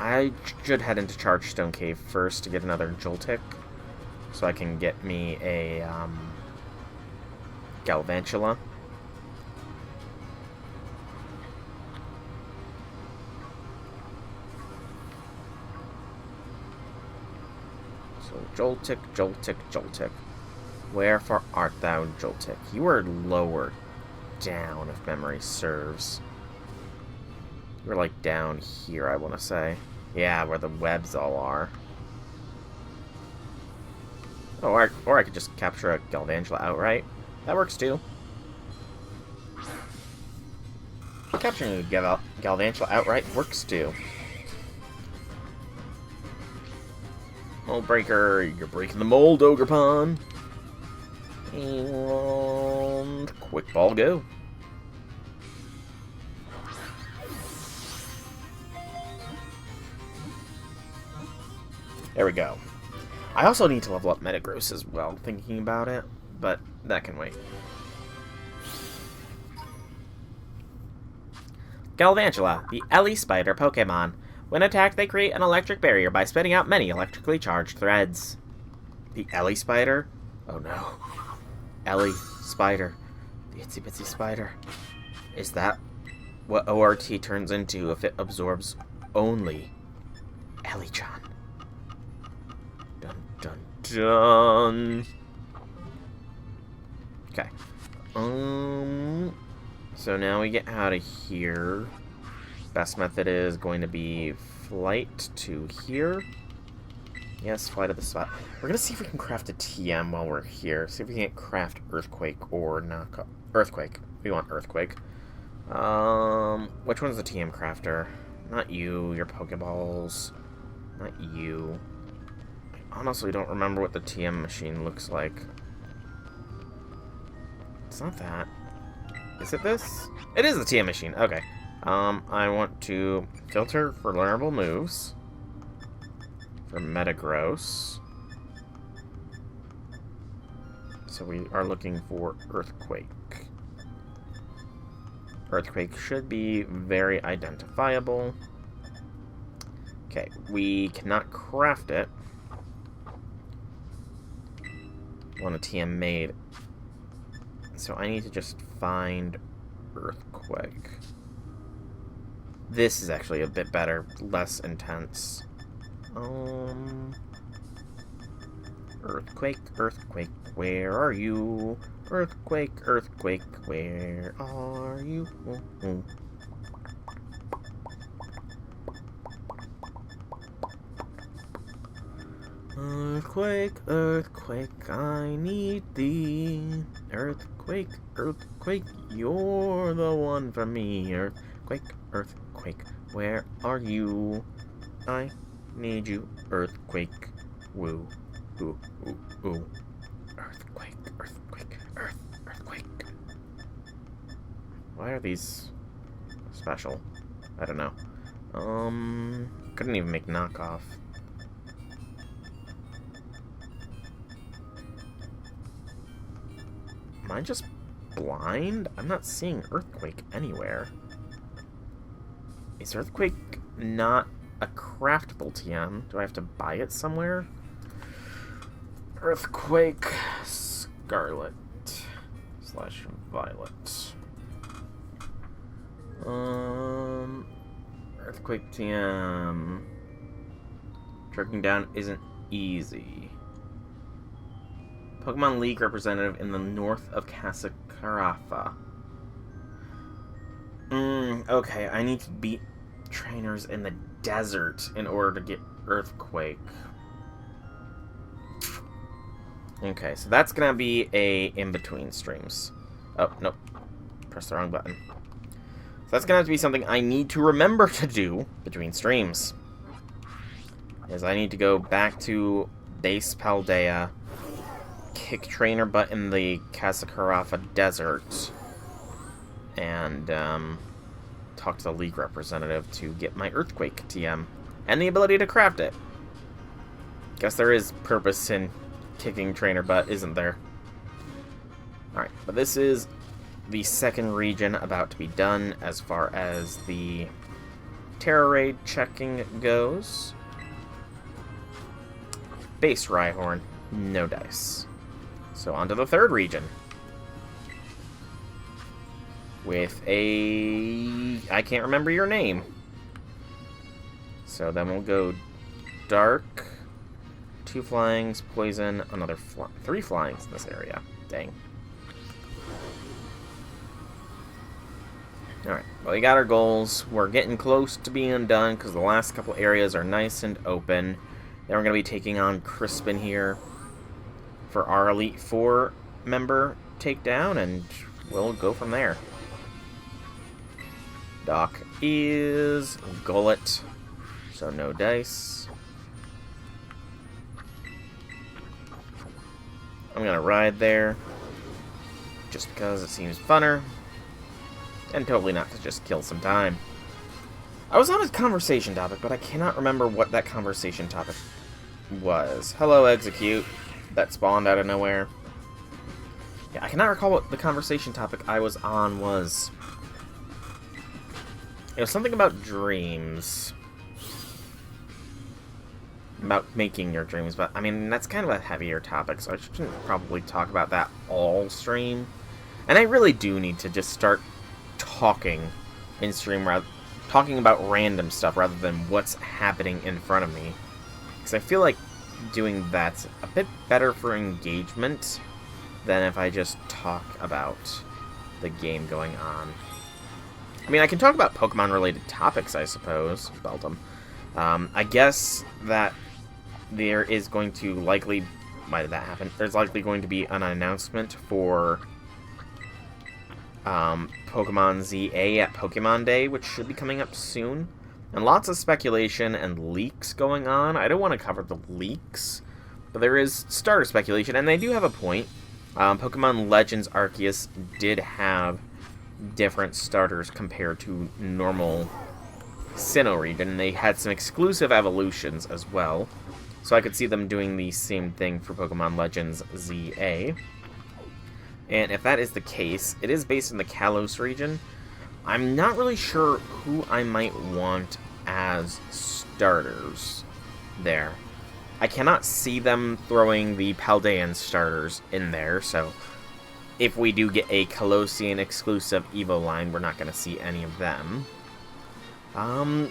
I should head into Chargestone Cave first to get another Joltik, so I can get me a Galvantula. So Joltik, Joltik, Joltik. Wherefore art thou, Joltik? You are lower down, if memory serves. We're like down here, I want to say. Yeah, where the webs all are. Oh, or I could just capture a Galvantula outright. That works too. Capturing a Galvantula outright works too. Mold Breaker, you're breaking the mold, Ogerpon. And Quick Ball go. There we go. I also need to level up Metagross as well, thinking about it, but that can wait. Galvantula, the Ellie Spider Pokemon. When attacked, they create an electric barrier by spitting out many electrically charged threads. The Ellie Spider? Oh no. Ellie Spider. The itsy bitsy spider. Is that what ORT turns into if it absorbs only Ellie-chan? Dun dun dun. Okay. So now we get out of here. Best method is going to be flight to here. Yes, fly to the spot. We're gonna see if we can craft a TM while we're here. See if we can't craft Earthquake or knock up. Earthquake. We want Earthquake. Which one's the TM crafter? Not you, your Pokeballs. Not you. I honestly don't remember what the TM machine looks like. It's not that. Is it this? It is the TM machine. Okay. I want to filter for learnable moves. For Metagross. So we are looking for Earthquake. Earthquake should be very identifiable. Okay, we cannot craft it. Want a TM made. So I need to just find Earthquake. This is actually a bit better, less intense. Earthquake, Earthquake, where are you? Earthquake, Earthquake, where are you? Earthquake, Earthquake, I need thee. Earthquake, Earthquake, you're the one for me. Earthquake, Earthquake, where are you? I need you. Earthquake, woo, ooh, ooh, ooh. Earthquake, Earthquake, Earthquake. Why are these special? I don't know. Couldn't even make knockoff. Am I just blind? I'm not seeing Earthquake anywhere. Is Earthquake not a craftable TM? Do I have to buy it somewhere? Earthquake, Scarlet / Violet. Earthquake TM. Tracking down isn't easy. Pokemon League representative in the north of Kasakarafa. Okay, I need to beat trainers in the desert in order to get Earthquake. Okay, so that's gonna be a in-between streams. Oh, nope. Press the wrong button. So that's gonna have to be something I need to remember to do between streams. Is I need to go back to base Paldea, kick trainer butt in the Kasakarafa desert, and talk to the League representative to get my Earthquake TM and the ability to craft it. Guess there is purpose in kicking trainer butt, isn't there? Alright, but this is the second region about to be done as far as the Terra Raid checking goes. Base Rhyhorn, no dice. So on to the third region. With a... I can't remember your name. So then we'll go Dark, 2 flyings, Poison, another 3 flyings in this area. Dang. Alright, well we got our goals. We're getting close to being done because the last couple areas are nice and open. Then we're going to be taking on Crispin here for our Elite Four member takedown, and we'll go from there. Doc is Gullet, so no dice. I'm gonna ride there, just because it seems funner, and totally not to just kill some time. I was on a conversation topic, but I cannot remember what that conversation topic was. Hello, Execute. That spawned out of nowhere. Yeah, I cannot recall what the conversation topic I was on was. It was something about dreams. About making your dreams, but I mean, that's kind of a heavier topic, so I shouldn't probably talk about that all stream. And I really do need to just start talking in stream, talking about random stuff rather than what's happening in front of me. Because I feel like doing that's a bit better for engagement than if I just talk about the game going on. I mean, I can talk about Pokemon-related topics, I suppose. Beltum. I guess that there is going to likely... Why did that happen? There's likely going to be an announcement for Pokemon ZA at Pokemon Day, which should be coming up soon. And lots of speculation and leaks going on. I don't want to cover the leaks, but there is starter speculation, and they do have a point. Pokemon Legends Arceus did have different starters compared to normal Sinnoh region, and they had some exclusive evolutions as well. So I could see them doing the same thing for Pokemon Legends ZA. And if that is the case, it is based in the Kalos region. I'm not really sure who I might want as starters there. I cannot see them throwing the Paldean starters in there, so if we do get a Kalosian exclusive Evo line, we're not going to see any of them.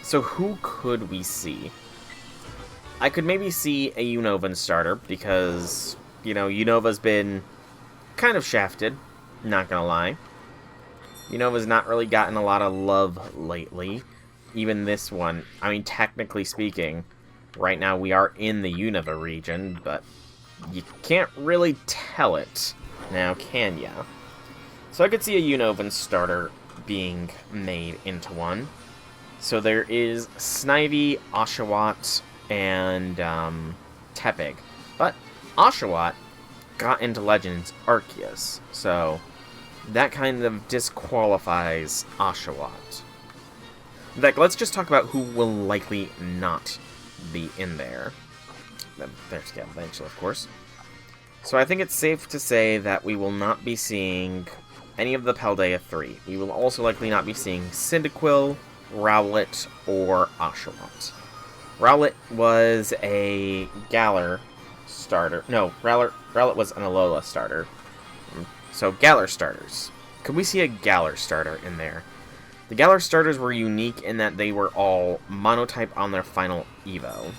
So who could we see? I could maybe see a Unovan starter, because, you know, Unova's been kind of shafted, not gonna lie. Unova's not really gotten a lot of love lately. Even this one, I mean, technically speaking, right now we are in the Unova region, but you can't really tell it now, can ya? So I could see a Unovan starter being made into one. So there is Snivy, Oshawott, and Tepig. But Oshawott got into Legends Arceus, so that kind of disqualifies Oshawott. In fact, let's just talk about who will likely not be in there. There's Galvantula, of course. So I think it's safe to say that we will not be seeing any of the Paldea 3. We will also likely not be seeing Cyndaquil, Rowlet, or Oshawott. Rowlet was a Galar starter. No, Rowlet was an Alola starter. So, Galar starters. Could we see a Galar starter in there? The Galar starters were unique in that they were all monotype on their final Evo.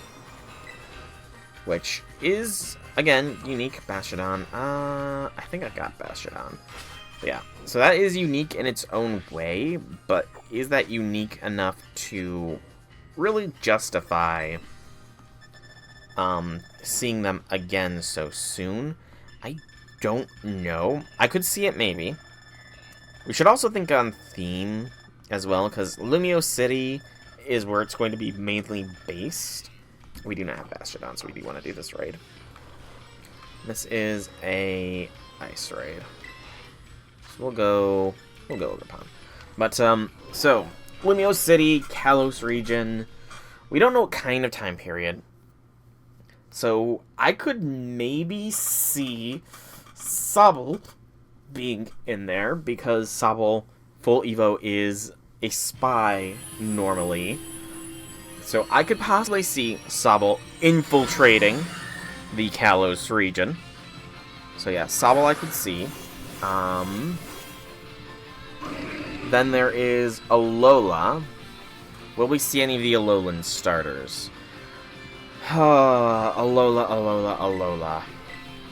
Which is, again, unique. Bastiodon. I think I got Bastiodon. But yeah, so that is unique in its own way, but is that unique enough to really justify seeing them again so soon? I don't know. I could see it maybe. We should also think on theme as well, because Lumio City is where it's going to be mainly based. We do not have Bastiodon, so we do want to do this raid. This is a ice raid. So we'll go Ogerpon. But, so, Lumio City, Kalos region. We don't know what kind of time period. So, I could maybe see Sobble being in there, because Sobble full Evo is a spy normally. So, I could possibly see Sobble infiltrating the Kalos region. So, yeah, Sobble I could see. Then there is Alola. Will we see any of the Alolan starters? Alola.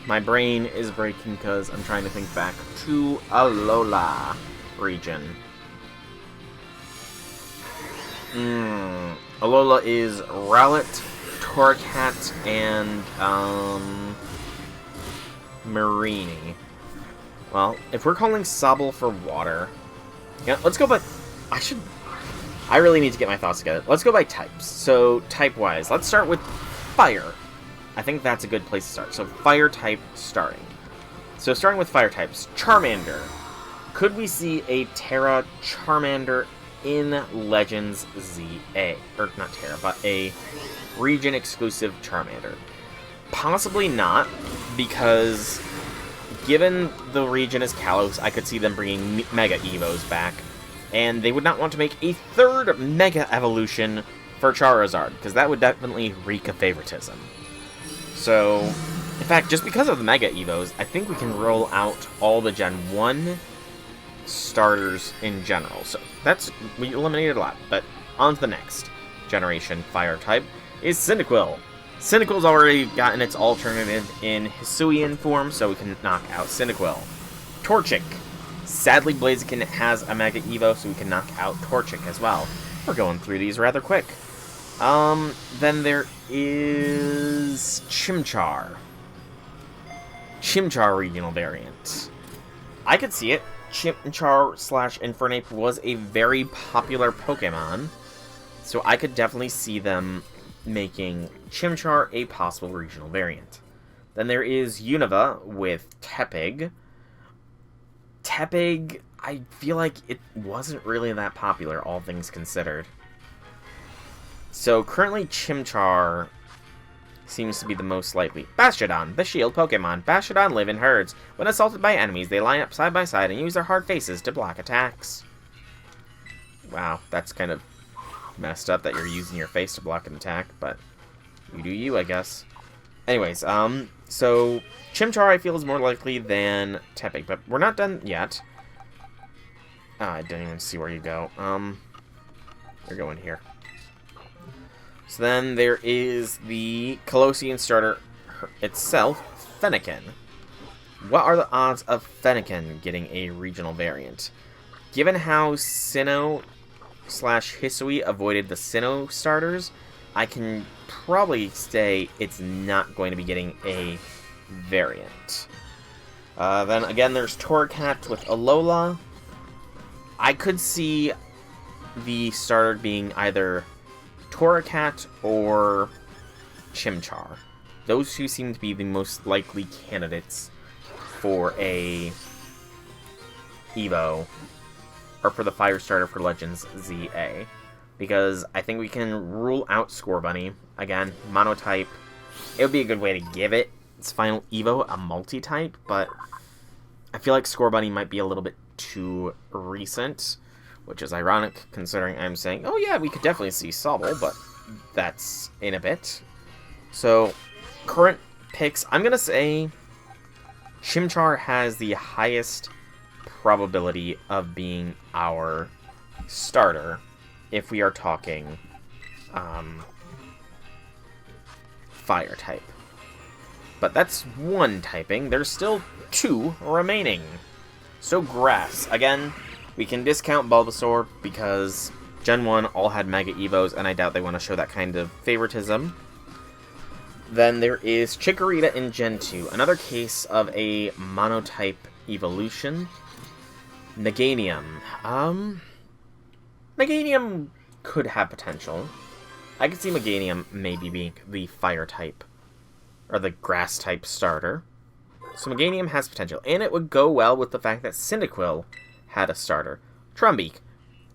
My brain is breaking because I'm trying to think back to Alola region. Alola is Rowlet, Torracat, and Marini. Well, if we're calling Sobble for water... Yeah, let's go by... I really need to get my thoughts together. Let's go by types. So, type-wise, let's start with Fire. I think that's a good place to start. So, Fire type starting. So, starting with Fire types, Charmander. Could we see a Terra Charmander in Legends ZA? Or, not Terra, but a region-exclusive Charmander. Possibly not, because... given the region is Kalos, I could see them bringing Mega Evos back. And they would not want to make a third Mega Evolution for Charizard, because that would definitely reek of favoritism. So, in fact, just because of the Mega Evos, I think we can roll out all the Gen 1 starters in general. So we eliminated a lot, but on to the next generation fire type is Cyndaquil. Cyndaquil's already gotten its alternative in Hisuian form, so we can knock out Cyndaquil. Torchic. Sadly, Blaziken has a Mega Evo, so we can knock out Torchic as well. We're going through these rather quick. Then there is Chimchar. Chimchar regional variant. I could see it. Chimchar / Infernape was a very popular Pokemon, so I could definitely see them making Chimchar a possible regional variant. Then there is Unova with Tepig. Tepig, I feel like it wasn't really that popular, all things considered. So currently Chimchar seems to be the most likely. Bastiodon, the shield Pokemon. Bastiodon live in herds. When assaulted by enemies, they line up side by side and use their hard faces to block attacks. Wow, that's kind of messed up that you're using your face to block an attack, but you do you, I guess. Anyways, so Chimchar I feel is more likely than Tepig, but we're not done yet. I didn't even see where you go. You're going here. So then there is the Colossian starter itself, Fennekin. What are the odds of Fennekin getting a regional variant? Given how Sinnoh / Hisui avoided the Sinnoh starters, I can probably say it's not going to be getting a variant. Then again, there's Torracat with Alola. I could see the starter being either Torracat or Chimchar. Those two seem to be the most likely candidates for a Evo, or for the fire starter for Legends ZA. Because I think we can rule out Scorbunny. Again, monotype. It would be a good way to give it its final Evo a multi-type, but I feel like Scorbunny might be a little bit too recent, which is ironic considering I'm saying, oh yeah, we could definitely see Sobble, but that's in a bit. So, current picks, I'm going to say Chimchar has the highest probability of being our starter if we are talking fire type. But that's one typing. There's still 2 remaining. So grass. Again, we can discount Bulbasaur because Gen 1 all had Mega Evos, and I doubt they want to show that kind of favoritism. Then there is Chikorita in Gen 2. Another case of a monotype evolution. Meganium. Meganium could have potential. I could see Meganium maybe being the fire type, or the grass type starter. So Meganium has potential, and it would go well with the fact that Cyndaquil had a starter. Trumbeak.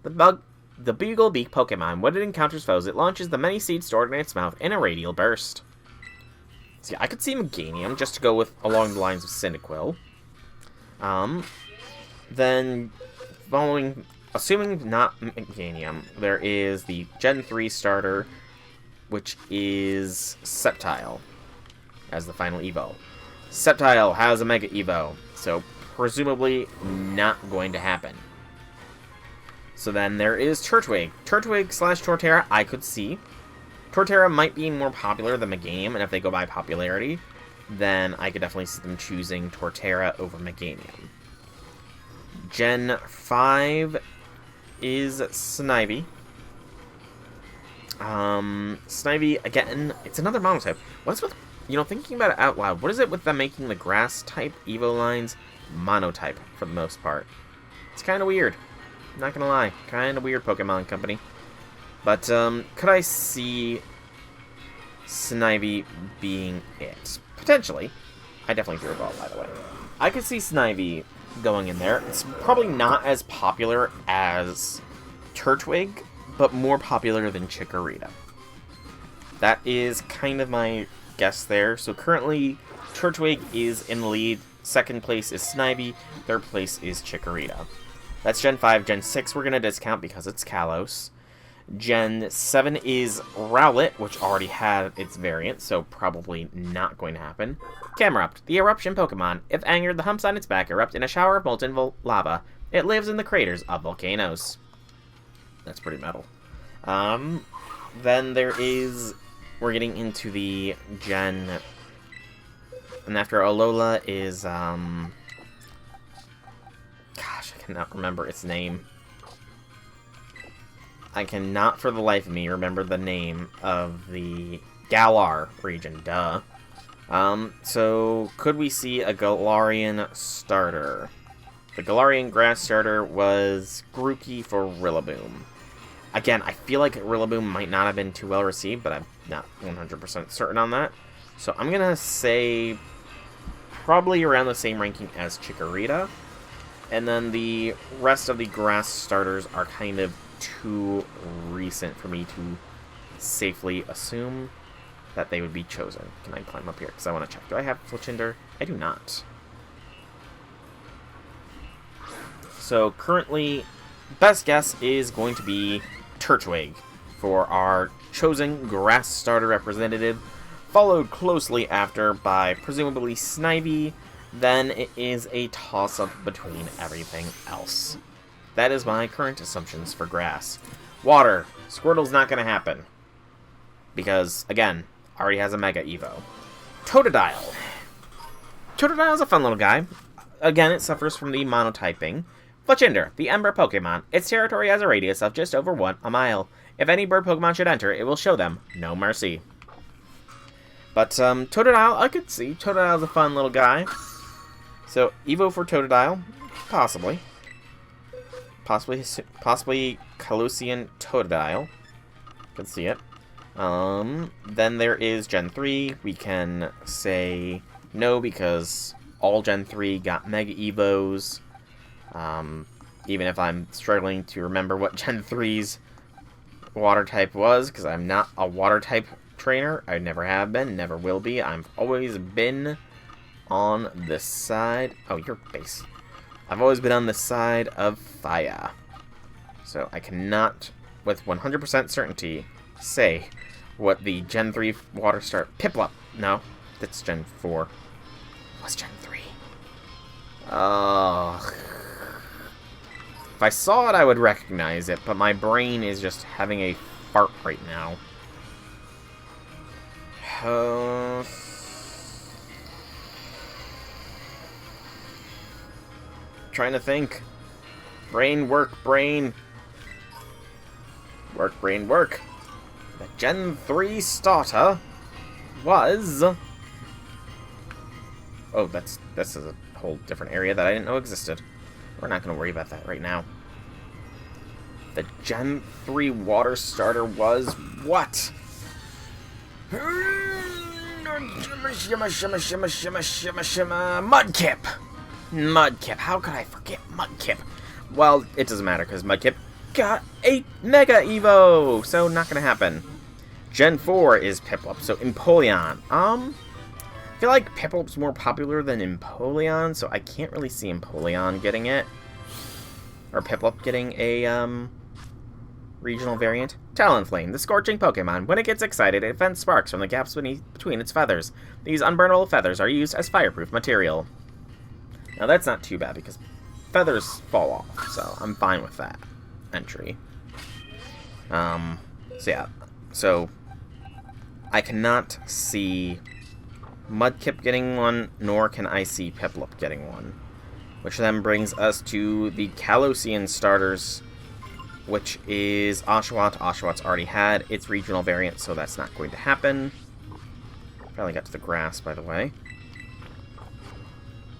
The Bugle Beak Pokemon. When it encounters foes, it launches the many seeds stored in its mouth in a radial burst. So yeah, I could see Meganium just to go with along the lines of Cyndaquil. Then, following, assuming not Meganium, there is the Gen 3 starter, which is Sceptile, as the final Evo. Sceptile has a Mega Evo, so presumably not going to happen. So then there is Turtwig. Turtwig / Torterra, I could see. Torterra might be more popular than Meganium, and if they go by popularity, then I could definitely see them choosing Torterra over Meganium. Gen 5 is Snivy. Snivy, again, it's another monotype. What's with, thinking about it out loud, what is it with them making the grass-type Evo lines monotype for the most part? It's kind of weird. Not gonna lie. Kind of weird, Pokemon Company. But, could I see Snivy being it? Potentially. I definitely threw a ball, by the way. I could see Snivy going in there. It's probably not as popular as Turtwig, but more popular than Chikorita. That is kind of my guess there. So currently, Turtwig is in the lead. Second place is Snivy. Third place is Chikorita. That's Gen 5. Gen 6 we're going to discount because it's Kalos. Gen 7 is Rowlet, which already had its variant, so probably not going to happen. Camerupt, the eruption Pokemon. If angered, the humps on its back erupt in a shower of molten lava. It lives in the craters of volcanoes. That's pretty metal. Then there is... We're getting into the Gen... And after Alola is, Gosh, I cannot remember its name. I cannot for the life of me remember the name of the Galar region, duh. So, could we see a Galarian starter? The Galarian grass starter was Grookey for Rillaboom. Again, I feel like Rillaboom might not have been too well received, but I'm not 100% certain on that. So I'm gonna say probably around the same ranking as Chikorita. And then the rest of the grass starters are kind of too recent for me to safely assume that they would be chosen. Can I climb up here? Because I want to check. Do I have Fletchinder? I do not. So currently, best guess is going to be Turtwig for our chosen grass starter representative, followed closely after by presumably Snivy. Then it is a toss-up between everything else. That is my current assumptions for grass. Water. Squirtle's not going to happen. Because, again, already has a Mega Evo. Totodile. Totodile's a fun little guy. Again, it suffers from the monotyping. Fletchinder, the Ember Pokemon. Its territory has a radius of just over 1 mile. If any bird Pokemon should enter, it will show them no mercy. But, Totodile, I could see. Totodile's a fun little guy. So, Evo for Totodile, possibly. Possibly Calosian Totodile. Could see it. Then there is Gen 3. We can say no because all Gen 3 got Mega Evos. Even if I'm struggling to remember what Gen 3's water type was, because I'm not a water type trainer. I never have been, never will be. I've always been on the side... Oh, you're base. I've always been on the side of fire. So I cannot, with 100% certainty, say what the Gen 3 water start... Piplup! No, that's Gen 4. What's Gen 3? If I saw it, I would recognize it, but my brain is just having a fart right now. Trying to think. Brain work, brain. Work, brain, work. The Gen 3 starter was... Oh, this is a whole different area that I didn't know existed. We're not going to worry about that right now. The Gen 3 water starter was what? Mudkip! Mudkip. How could I forget Mudkip? Well, it doesn't matter because Mudkip got a Mega Evo, so not going to happen. Gen 4 is Piplup, so Empoleon. I feel like Piplup's more popular than Empoleon, so I can't really see Empoleon getting it. Or Piplup getting a, regional variant. Talonflame, the scorching Pokemon. When it gets excited, it vents sparks from the gaps between its feathers. These unburnable feathers are used as fireproof material. Now that's not too bad, because feathers fall off, so I'm fine with that entry. So yeah. So, I cannot see Mudkip getting one, nor can I see Piplup getting one. Which then brings us to the Calosian starters, which is Oshawott. Oshawott's already had its regional variant, so that's not going to happen. Finally got to the grass, by the way.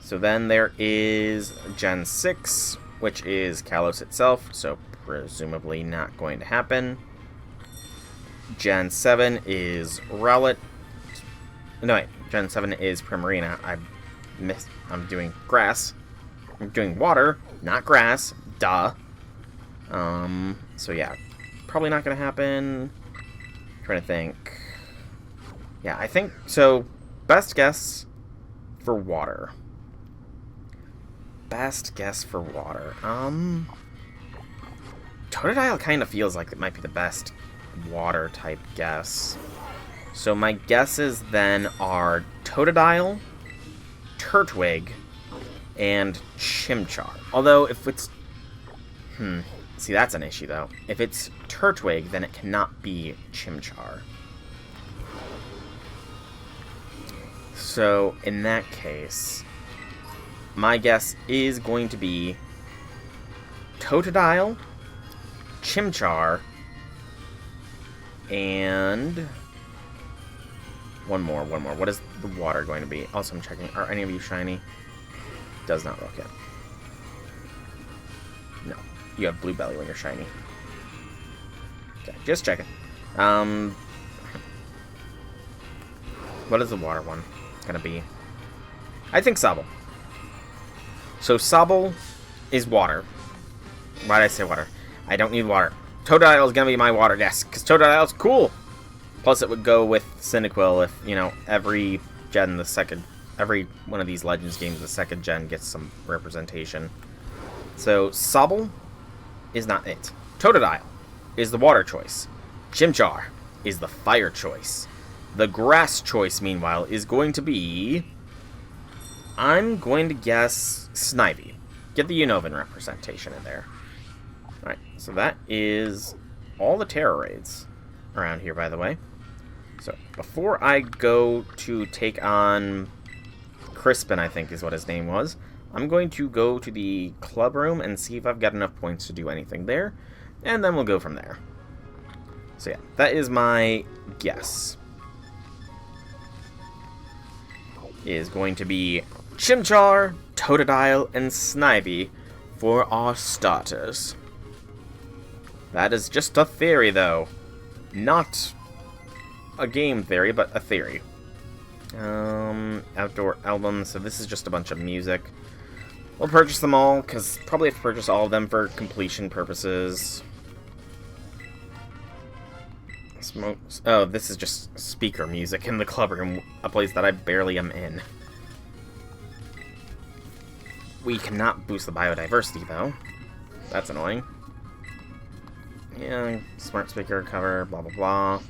So then there is Gen 6, which is Kalos itself, so presumably not going to happen. Gen 7 is Rowlet. No, wait. Gen 7 is Primarina. I'm doing grass. I'm doing water, not grass. Duh. So yeah. Probably not going to happen. Trying to think. Yeah, I think... So, best guess for water. Best guess for water. Totodile kind of feels like it might be the best water type guess. So my guesses then are Totodile, Turtwig, and Chimchar. Although if it's See, that's an issue, though. If it's Turtwig, then it cannot be Chimchar. So, in that case, my guess is going to be Totodile, Chimchar, and one more. What is the water going to be? Also, I'm checking. Are any of you shiny? Does not look it. No. You have blue belly when you're shiny. Okay, just checking. What is the water one gonna be? I think Sobble. So Sobble is water. Why did I say water? I don't need water. Totodile is gonna be my water, yes, because Totodile's cool. Plus, it would go with Cyndaquil if, you know, every one of these Legends games, the second gen gets some representation. So Sobble is not it. Totodile is the water choice. Chimchar is the fire choice. The grass choice, meanwhile, is going to be... I'm going to guess Snivy. Get the Unova representation in there. Alright, so that is all the Terror Raids around here, by the way. So, before I go to take on Crispin, I think is what his name was, I'm going to go to the club room and see if I've got enough points to do anything there, and then we'll go from there. So yeah, that is my guess. Is going to be Chimchar, Totodile, and Snivy for our starters. That is just a theory, though. Not a game theory, but a theory. Outdoor albums, so this is just a bunch of music. We'll purchase them all, because probably have to purchase all of them for completion purposes. Smokes. Oh, this is just speaker music in the club room, a place that I barely am in. We cannot boost the biodiversity, though. That's annoying. Yeah, smart speaker cover, blah blah blah.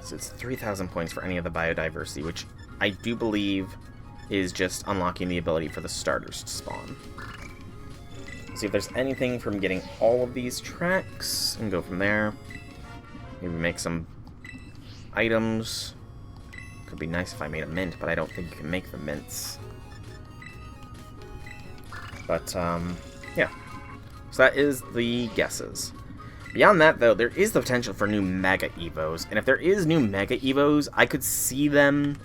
So it's 3,000 points for any of the biodiversity, which I do believe is just unlocking the ability for the starters to spawn. See if there's anything from getting all of these tracks, and go from there. Maybe make some items. Could be nice if I made a mint, but I don't think you can make the mints. But, yeah. So that is the guesses. Beyond that, though, there is the potential for new Mega Evos. And if there is new Mega Evos, I could see them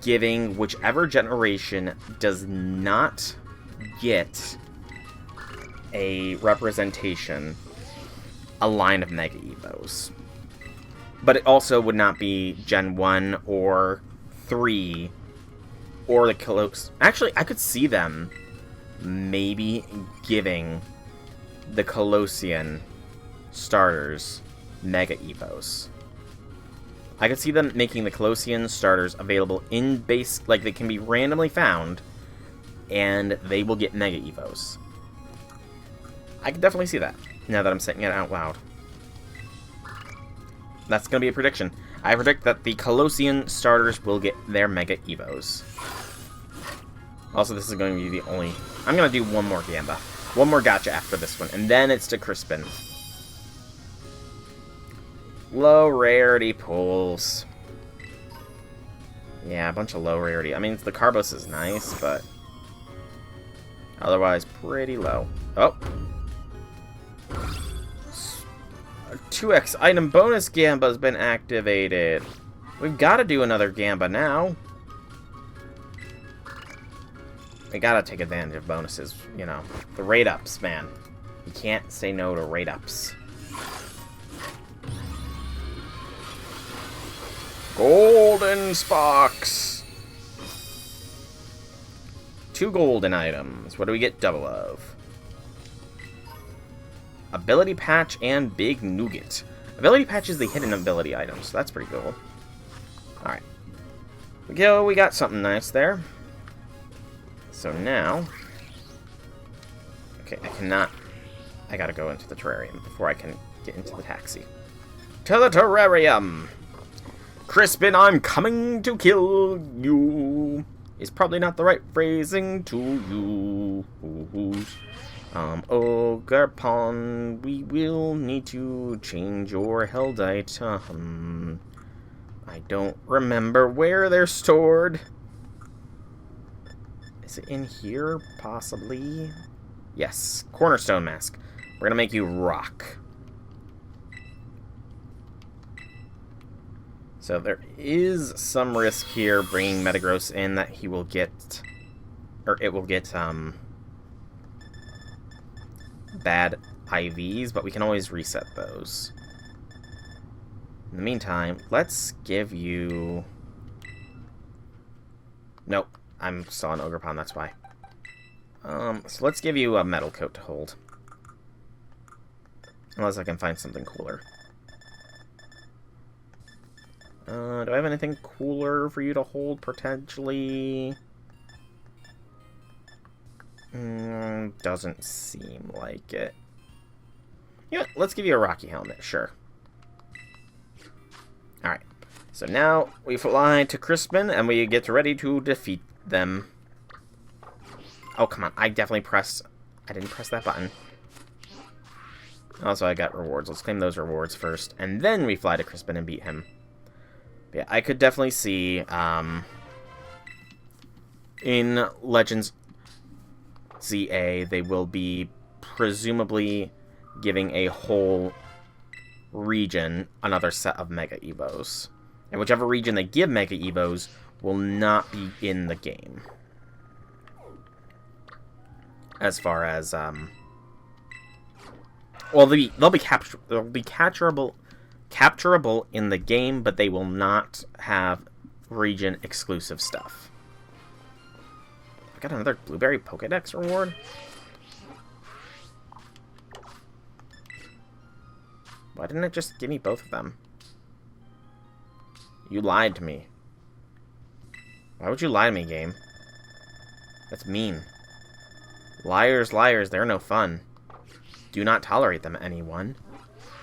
giving whichever generation does not get a representation a line of Mega Evos. But it also would not be Gen 1 or 3 or the Kalos. Actually, I could see them maybe giving the Colossian starters Mega Evos. I could see them making the Colossian starters available in base, like they can be randomly found, and they will get Mega Evos. I can definitely see that, now that I'm saying it out loud. That's going to be a prediction. I predict that the Colossian starters will get their Mega Evos. Also, this is going to be the only... I'm going to do one more Gamba. One more Gacha after this one, and then it's to Crispin. Low rarity pulls. Yeah, a bunch of low rarity. I mean, the Carbos is nice, but otherwise pretty low. Oh. 2x item bonus Gamba has been activated. We've got to do another Gamba now. We gotta take advantage of bonuses, you know. The raid ups, man. You can't say no to raid ups. Golden Sparks! 2 golden items. What do we get double of? Ability Patch and Big Nougat. Ability Patch is the hidden ability item, so that's pretty cool. Alright. We got something nice there. So now... Okay, I cannot... I gotta go into the terrarium before I can get into the taxi. To the terrarium! Crispin, I'm coming to kill you! is probably not the right phrasing to use. Ogerpon, we will need to change your held item. I don't remember where they're stored. Is it in here, possibly? Yes, cornerstone mask. We're gonna make you rock. So there is some risk here bringing Metagross in that he will get, or it will get, bad IVs, but we can always reset those. In the meantime, let's give you... Nope, I'm still on Ogerpon, that's why. So let's give you a metal coat to hold. Unless I can find something cooler. Do I have anything cooler for you to hold, potentially? Doesn't seem like it. You know what? Let's give you a Rocky helmet, sure. Alright. So now we fly to Crispin and we get ready to defeat them. Oh, come on. I didn't press that button. Also, I got rewards. Let's claim those rewards first. And then we fly to Crispin and beat him. But yeah, I could definitely see, in Legends ZA, they will be presumably giving a whole region another set of Mega Evos. And whichever region they give Mega Evos will not be in the game. As far as, well, they'll be capturable in the game, but they will not have region-exclusive stuff. I got another Blueberry Pokédex reward? Why didn't it just give me both of them? You lied to me. Why would you lie to me, game? That's mean. Liars, liars, they're no fun. Do not tolerate them, anyone.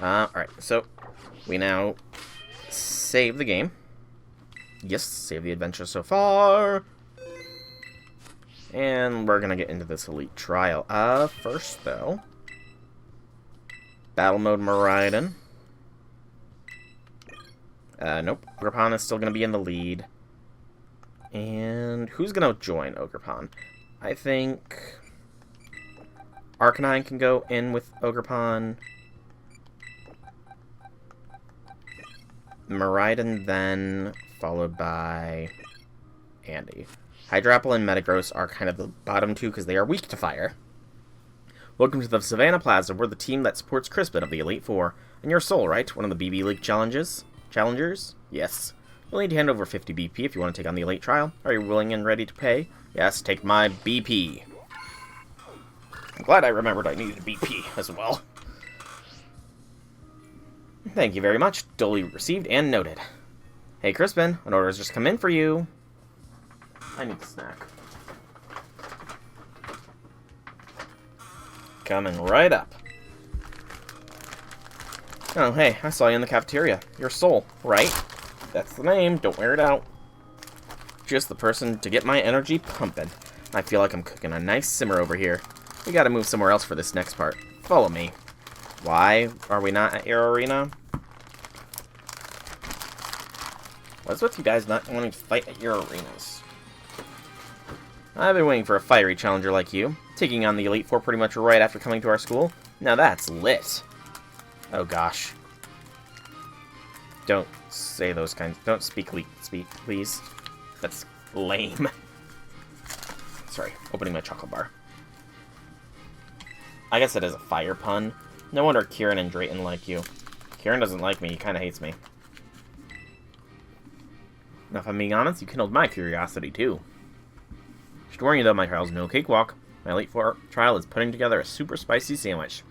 Alright, so we now save the game. Yes, save the adventure so far. And we're gonna get into this elite trial. First, though, battle mode Miraidon. Nope. Ogerpon is still gonna be in the lead. And who's gonna join Ogerpon? I think Arcanine can go in with Ogerpon. Miraidon then, followed by Andy. Hydrapple and Metagross are kind of the bottom two because they are weak to fire. Welcome to the Savannah Plaza. We're the team that supports Crispin of the Elite Four. And you're Soul, right? One of the BB League challengers? Yes. You'll need to hand over 50 BP if you want to take on the Elite Trial. Are you willing and ready to pay? Yes, take my BP. I'm glad I remembered I needed a BP as well. Thank you very much. Duly received and noted. Hey, Crispin, an order has just come in for you. I need a snack. Coming right up. Oh, hey, I saw you in the cafeteria. You're Soul, right? That's the name. Don't wear it out. Just the person to get my energy pumping. I feel like I'm cooking a nice simmer over here. We gotta move somewhere else for this next part. Follow me. Why are we not at Air Arena? What's with you guys not wanting to fight at your arenas? I've been waiting for a fiery challenger like you. Taking on the Elite Four pretty much right after coming to our school. Now that's lit. Oh gosh. Don't say those kinds. Don't speak, please. That's lame. Sorry, opening my chocolate bar. I guess it is a fire pun. No wonder Kieran and Drayton like you. Kieran doesn't like me, he kinda hates me. Now, if I'm being honest, you kindled my curiosity, too. Just warn you, though, my trial's no cakewalk. My Elite Four trial is putting together a super spicy sandwich.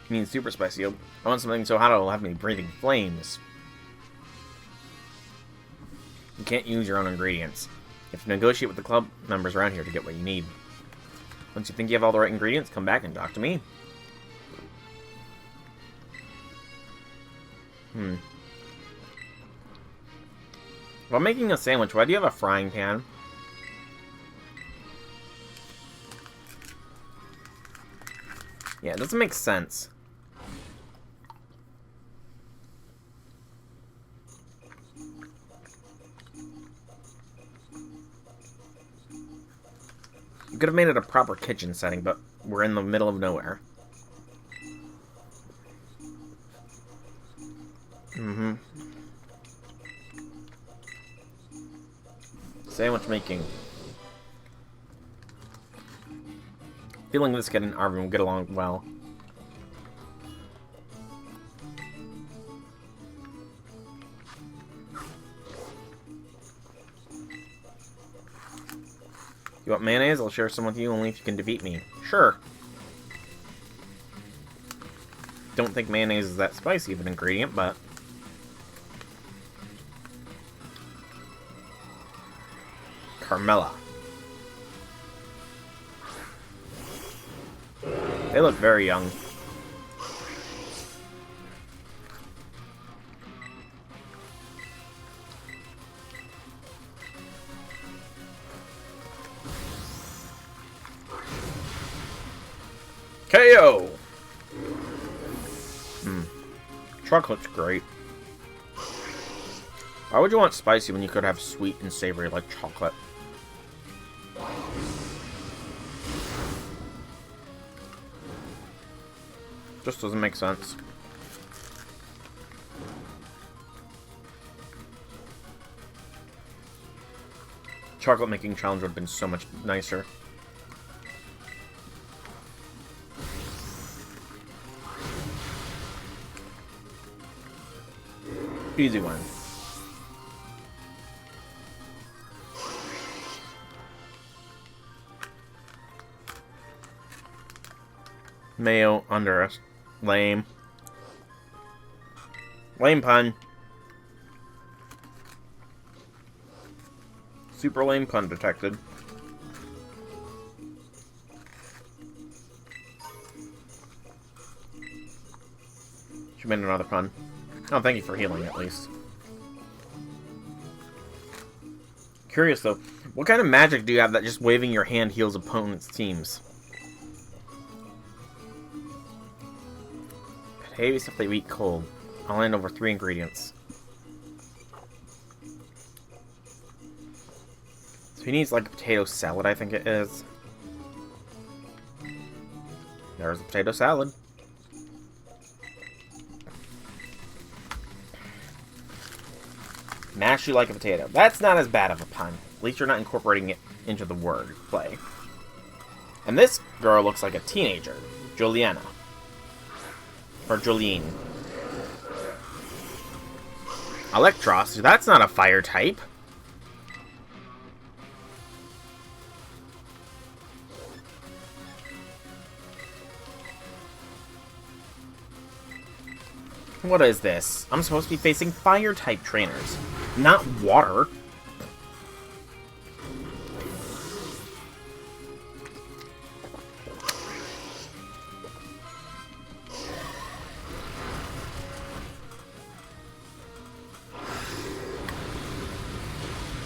You mean super spicy? I want something so hot it'll have me breathing flames. You can't use your own ingredients. You have to negotiate with the club members around here to get what you need. Once you think you have all the right ingredients, come back and talk to me. While making a sandwich, why do you have a frying pan? Yeah, it doesn't make sense. You could have made it a proper kitchen setting, but we're in the middle of nowhere. Mm-hmm. Sandwich making. Feeling this kid and Arvin will get along well. You want mayonnaise? I'll share some with you only if you can defeat me. Sure. Don't think mayonnaise is that spicy of an ingredient, but... Carmella. They look very young. KO! Chocolate's great. Why would you want spicy when you could have sweet and savory like chocolate? Just doesn't make sense. Chocolate making challenge would have been so much nicer. Easy one. Mayo under us. Lame. Lame pun. Super lame pun detected. She made another pun. Oh, thank you for healing, at least. Curious, though. What kind of magic do you have that just waving your hand heals opponents' teams? Heavy stuff they eat cold. I'll land over 3 ingredients. So he needs, like, a potato salad, I think it is. There's a potato salad. Mash you like a potato. That's not as bad of a pun. At least you're not incorporating it into the word play. And this girl looks like a teenager. Juliana. Or Jolene. Electros. That's not a fire type. What is this? I'm supposed to be facing fire-type trainers, not water.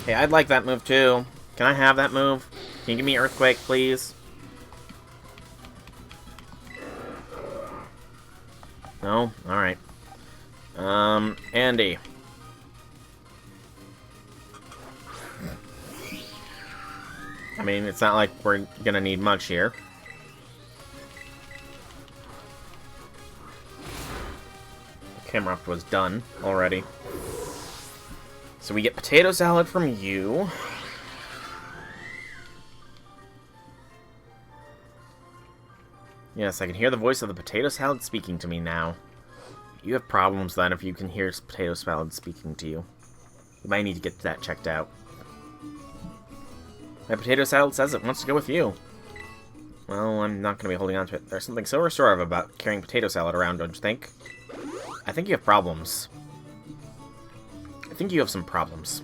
Hey, I'd like that move too. Can I have that move? Can you give me Earthquake, please? No? Alright. Andy. I mean, it's not like we're gonna need much here. Camera was done already. So we get potato salad from you. Yes, I can hear the voice of the potato salad speaking to me now. You have problems then if you can hear potato salad speaking to you. You might need to get that checked out. My potato salad says it wants to go with you. Well, I'm not going to be holding on to it. There's something so restorative about carrying potato salad around, don't you think? I think you have problems. I think you have some problems.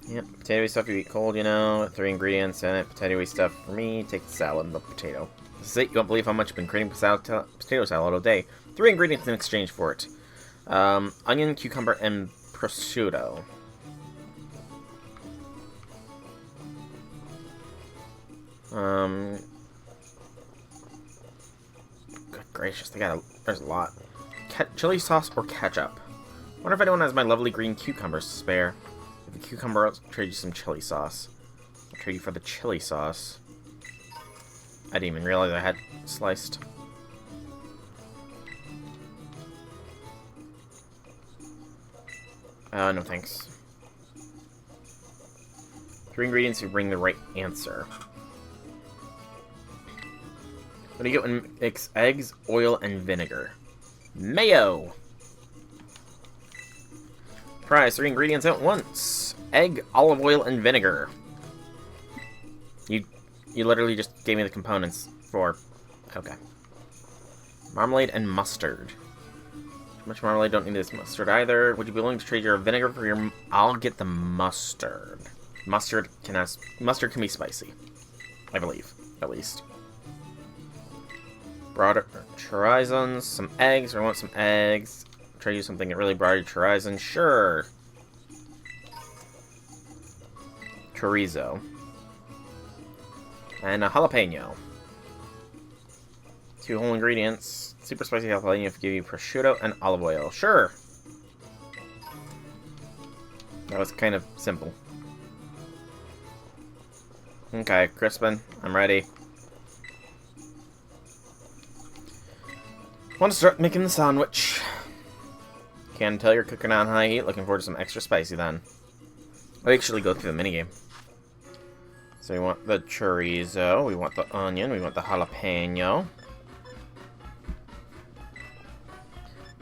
Yep, potatoey stuff you eat cold, you know. 3 ingredients in it. Potatoey stuff for me. Take the salad and the potato. This is it. You won't believe how much I've been creating potato salad all day. 3 ingredients in exchange for it. Onion, cucumber, and prosciutto. Good gracious, there's a lot. Chili sauce or ketchup? Wonder if anyone has my lovely green cucumbers to spare. If a cucumber, I'll trade you some chili sauce. I'll trade you for the chili sauce. I didn't even realize I had sliced. No thanks. 3 ingredients to bring the right answer. What do you get when mix eggs, oil, and vinegar? Mayo! Price 3 ingredients at once. Egg, olive oil, and vinegar. You literally just gave me the components for... Okay. Marmalade and mustard. Too much marmalade, don't need this mustard either. Would you be willing to trade your vinegar for your... I'll get the mustard. Mustard can be spicy. I believe, at least. Broader horizons, some eggs. I want some eggs. Try to use something that really broader horizon. Sure. Chorizo. And a jalapeno. 2 whole ingredients. Super spicy jalapeno if I give you prosciutto and olive oil. Sure. That was kind of simple. Okay, Crispin, I'm ready. Want to start making the sandwich. Can tell you're cooking on high heat. Looking forward to some extra spicy then. I'll actually go through the minigame. So we want the chorizo, we want the onion, we want the jalapeno.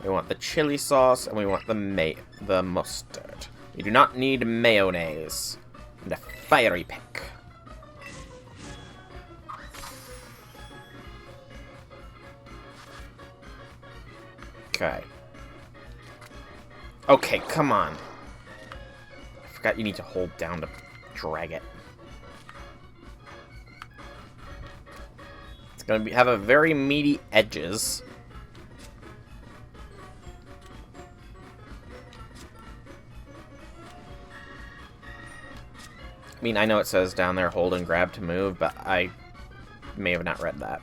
We want the chili sauce, and we want the mustard. We do not need mayonnaise. And a fiery pick. Okay. Okay, come on. I forgot you need to hold down to drag it. It's gonna have a very meaty edges. I mean, I know it says down there hold and grab to move, but I may have not read that.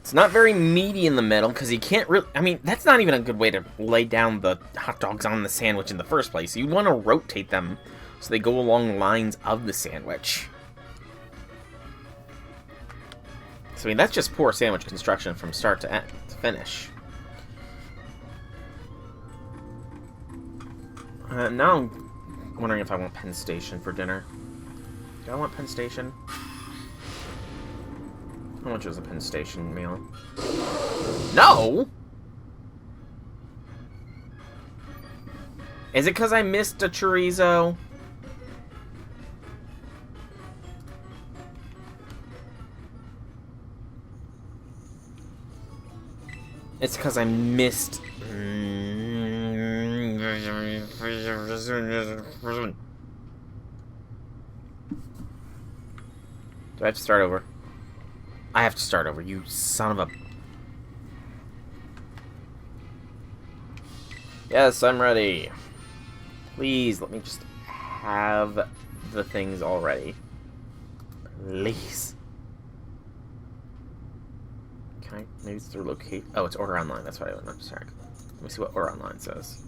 It's not very meaty in the middle, because you can't really... I mean, that's not even a good way to lay down the hot dogs on the sandwich in the first place. You want to rotate them so they go along the lines of the sandwich. So, I mean, that's just poor sandwich construction from start to end, to finish. Now I'm wondering if I want Penn Station for dinner. Do I want Penn Station? How much is a Penn Station meal? No! Is it because I missed a chorizo? It's because I missed... Do I have to start over? I have to start over, you son of a... Yes, I'm ready. Please, let me just have the things already. Please. Can I... Maybe it's through locate... Oh, it's order online. That's what I want to check. Let me see what order online says.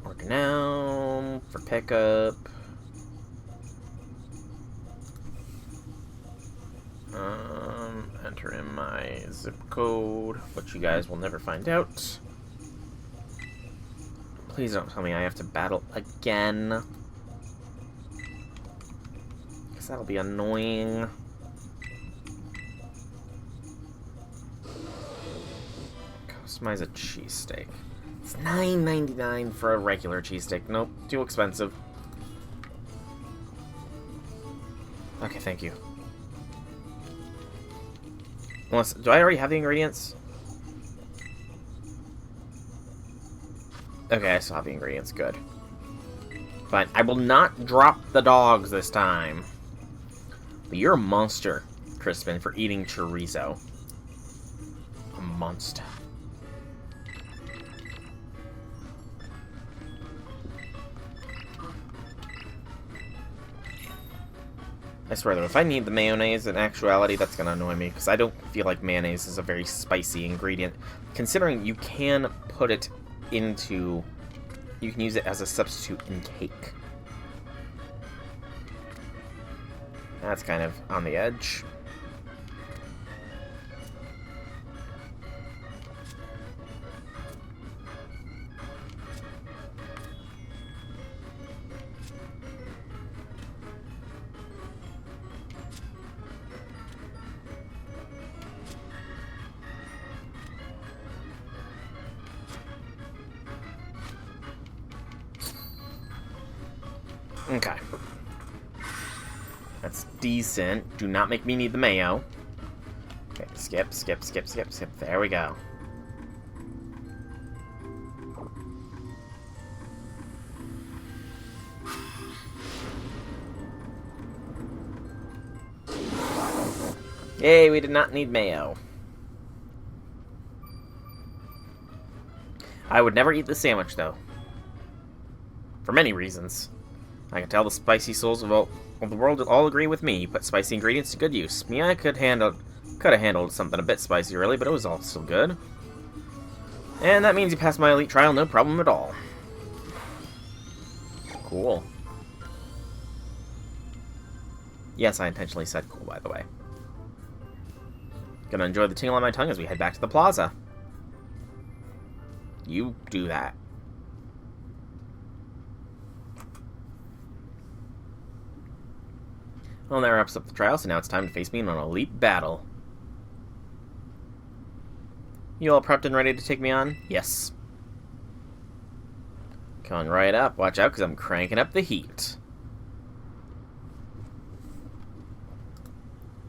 Order now for pickup. Enter in my zip code, which you guys will never find out. Please don't tell me I have to battle again. Because that'll be annoying. Customize a cheesesteak. It's $9.99 for a regular cheesesteak. Nope, too expensive. Okay, thank you. Unless, do I already have the ingredients? Okay, I still have the ingredients. Good. Fine. I will not drop the dogs this time. But you're a monster, Crispin, for eating chorizo. A monster. I swear though, if I need the mayonnaise in actuality, that's gonna annoy me, because I don't feel like mayonnaise is a very spicy ingredient, considering you can put it into... You can use it as a substitute in cake. That's kind of on the edge. Okay. That's decent. Do not make me need the mayo. Okay, skip, skip, skip, skip, skip. There we go. Yay, we did not need mayo. I would never eat the sandwich, though. For many reasons. I can tell the spicy souls of the world all agree with me. You put spicy ingredients to good use. Me, I could have handled something a bit spicy, really, but it was all still good. And that means you passed my elite trial, no problem at all. Cool. Yes, I intentionally said cool, by the way. Gonna enjoy the tingle on my tongue as we head back to the plaza. You do that. Well, that wraps up the trial, so now it's time to face me in an elite battle. You all prepped and ready to take me on? Yes. Coming right up. Watch out, because I'm cranking up the heat.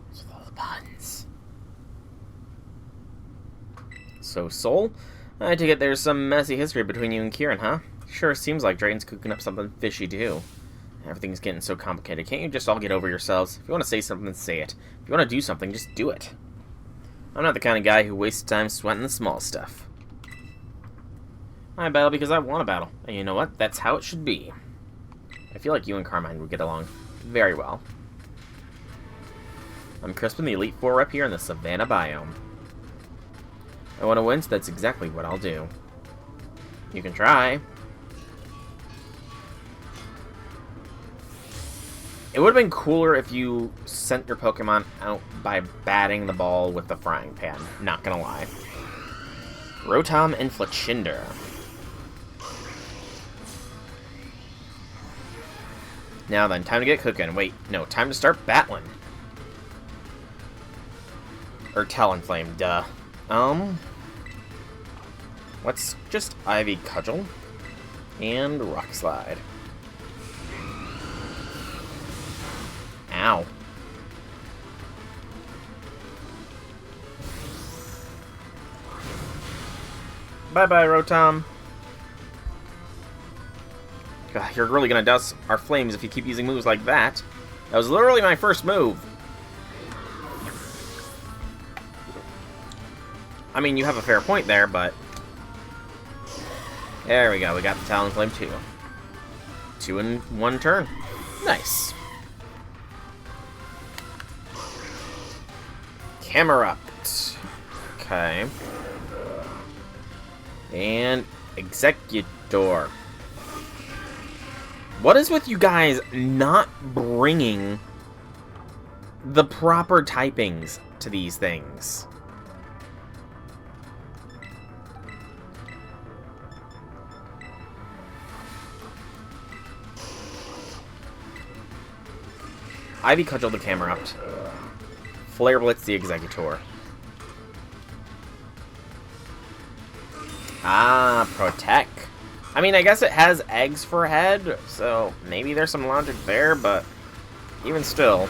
With all the puns. So, Soul, I take it there's some messy history between you and Kieran, huh? Sure seems like Drayton's cooking up something fishy, too. Everything's getting so complicated. Can't you just all get over yourselves? If you want to say something, say it. If you want to do something, just do it. I'm not the kind of guy who wastes time sweating the small stuff. I battle because I want to battle. And you know what? That's how it should be. I feel like you and Carmine would get along very well. I'm Crispin, the Elite Four rep here in the Savannah biome. I want to win, so that's exactly what I'll do. You can try. It would have been cooler if you sent your Pokemon out by batting the ball with the frying pan. Not gonna lie. Rotom and Fletchinder. Now then, time to get cooking. Wait, no, time to start battling. Or Talonflame, duh. Let's just Ivy Cudgel and Rock Slide. Ow. Bye-bye, Rotom. God, you're really gonna douse our flames if you keep using moves like that. That was literally my first move. I mean, you have a fair point there, but... There we go, we got the Talonflame too. 2 in 1 turn. Nice. Camerupt. Okay. And Executor. What is with you guys not bringing the proper typings to these things? Ivy Cudgel the Camerupt. Flare Blitz the Executor. Ah, Protect. I mean, I guess it has eggs for a head, so maybe there's some logic there, but even still.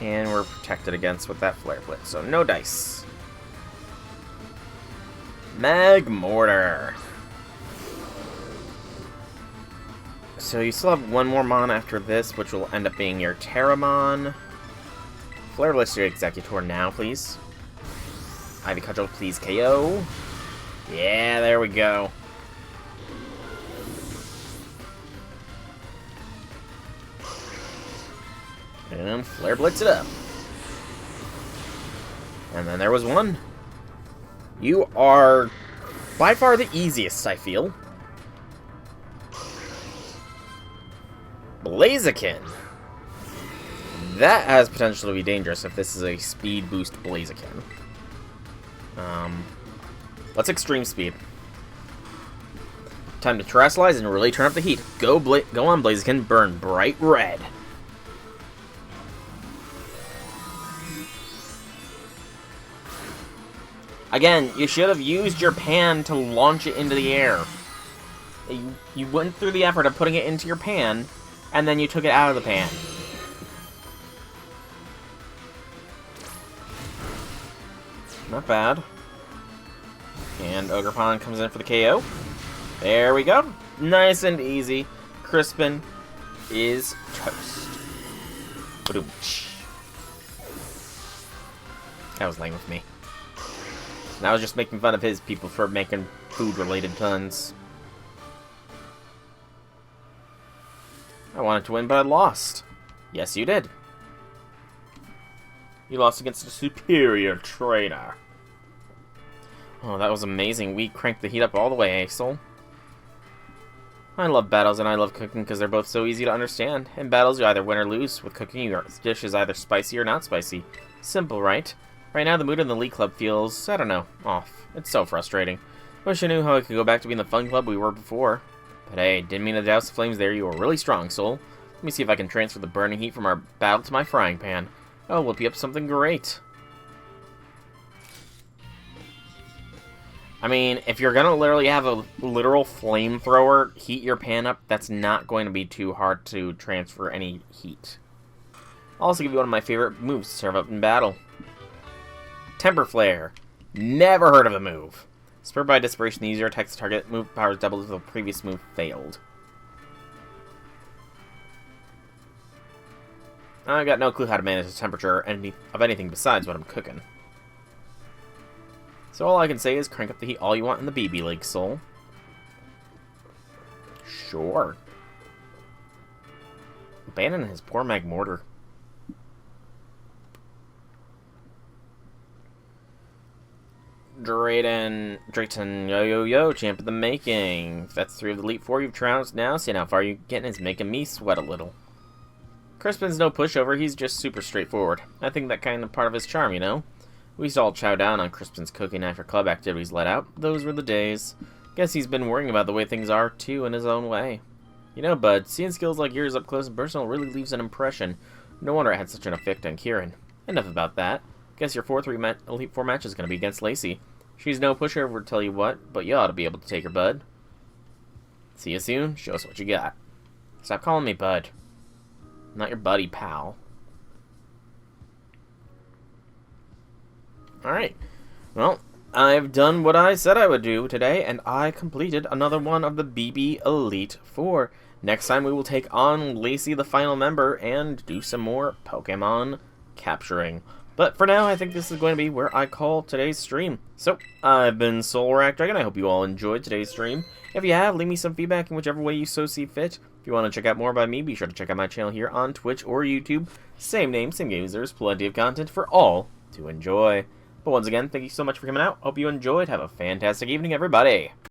And we're protected against with that Flare Blitz, so no dice. Magmortar. So you still have one more Mon after this, which will end up being your Terramon. Flare Blitz your Executor now, please. Ivy Cudgel, please KO. Yeah, there we go. And Flare Blitz it up. And then there was one. You are by far the easiest, I feel. Blaziken. That has potential to be dangerous if this is a speed boost Blaziken. Let's extreme speed. Time to terrestrialize and really turn up the heat. Go on, Blaziken. Burn bright red. Again, you should have used your pan to launch it into the air. You went through the effort of putting it into your pan, and then you took it out of the pan. Not bad. And Ogerpon comes in for the KO. There we go. Nice and easy. Crispin is toast. Ba-doom. That was lame with me. And I was just making fun of his people for making food-related puns. I wanted to win, but I lost. Yes, you did. You lost against a superior trainer. Oh, that was amazing. We cranked the heat up all the way, Axel. I love battles and I love cooking because they're both so easy to understand. In battles, you either win or lose. With cooking, your dish is either spicy or not spicy. Simple, right? Right now, the mood in the League Club feels, I don't know, off. It's so frustrating. Wish I knew how I could go back to being the fun club we were before. But hey, didn't mean to douse the flames there. You were really strong, Soul. Let me see if I can transfer the burning heat from our battle to my frying pan. I'll whip you up something great. I mean, if you're gonna literally have a literal flamethrower heat your pan up, that's not going to be too hard to transfer any heat. I'll also give you one of my favorite moves to serve up in battle. Temper Flare. Never heard of the move. Spurred by desperation, the user attacks the target. Move power is doubled if the previous move failed. I've got no clue how to manage the temperature of anything besides what I'm cooking. So all I can say is crank up the heat all you want in the BB League, Soul. Sure. Abandon his poor Magmortar. Drayton, yo, champ of the making. If that's 3 of the Elite 4 you've trounced now, seeing how far you're getting is making me sweat a little. Crispin's no pushover, he's just super straightforward. I think that kind of part of his charm, you know? We used to all chow down on Crispin's cooking after club activities let out. Those were the days. Guess he's been worrying about the way things are, too, in his own way. You know, bud, seeing skills like yours up close and personal really leaves an impression. No wonder it had such an effect on Kieran. Enough about that. Guess your Elite 4 match is going to be against Lacey. She's no pushover, tell you what, but you ought to be able to take her, bud. See you soon. Show us what you got. Stop calling me bud. I'm not your buddy, pal. Alright. Well, I've done what I said I would do today, and I completed another one of the BB Elite 4. Next time we will take on Lacey, the final member, and do some more Pokemon capturing. But for now, I think this is going to be where I call today's stream. So, I've been SoulRackDragon. I hope you all enjoyed today's stream. If you have, leave me some feedback in whichever way you so see fit. If you want to check out more about me, be sure to check out my channel here on Twitch or YouTube. Same name, same games. There's plenty of content for all to enjoy. But once again, thank you so much for coming out. Hope you enjoyed. Have a fantastic evening, everybody.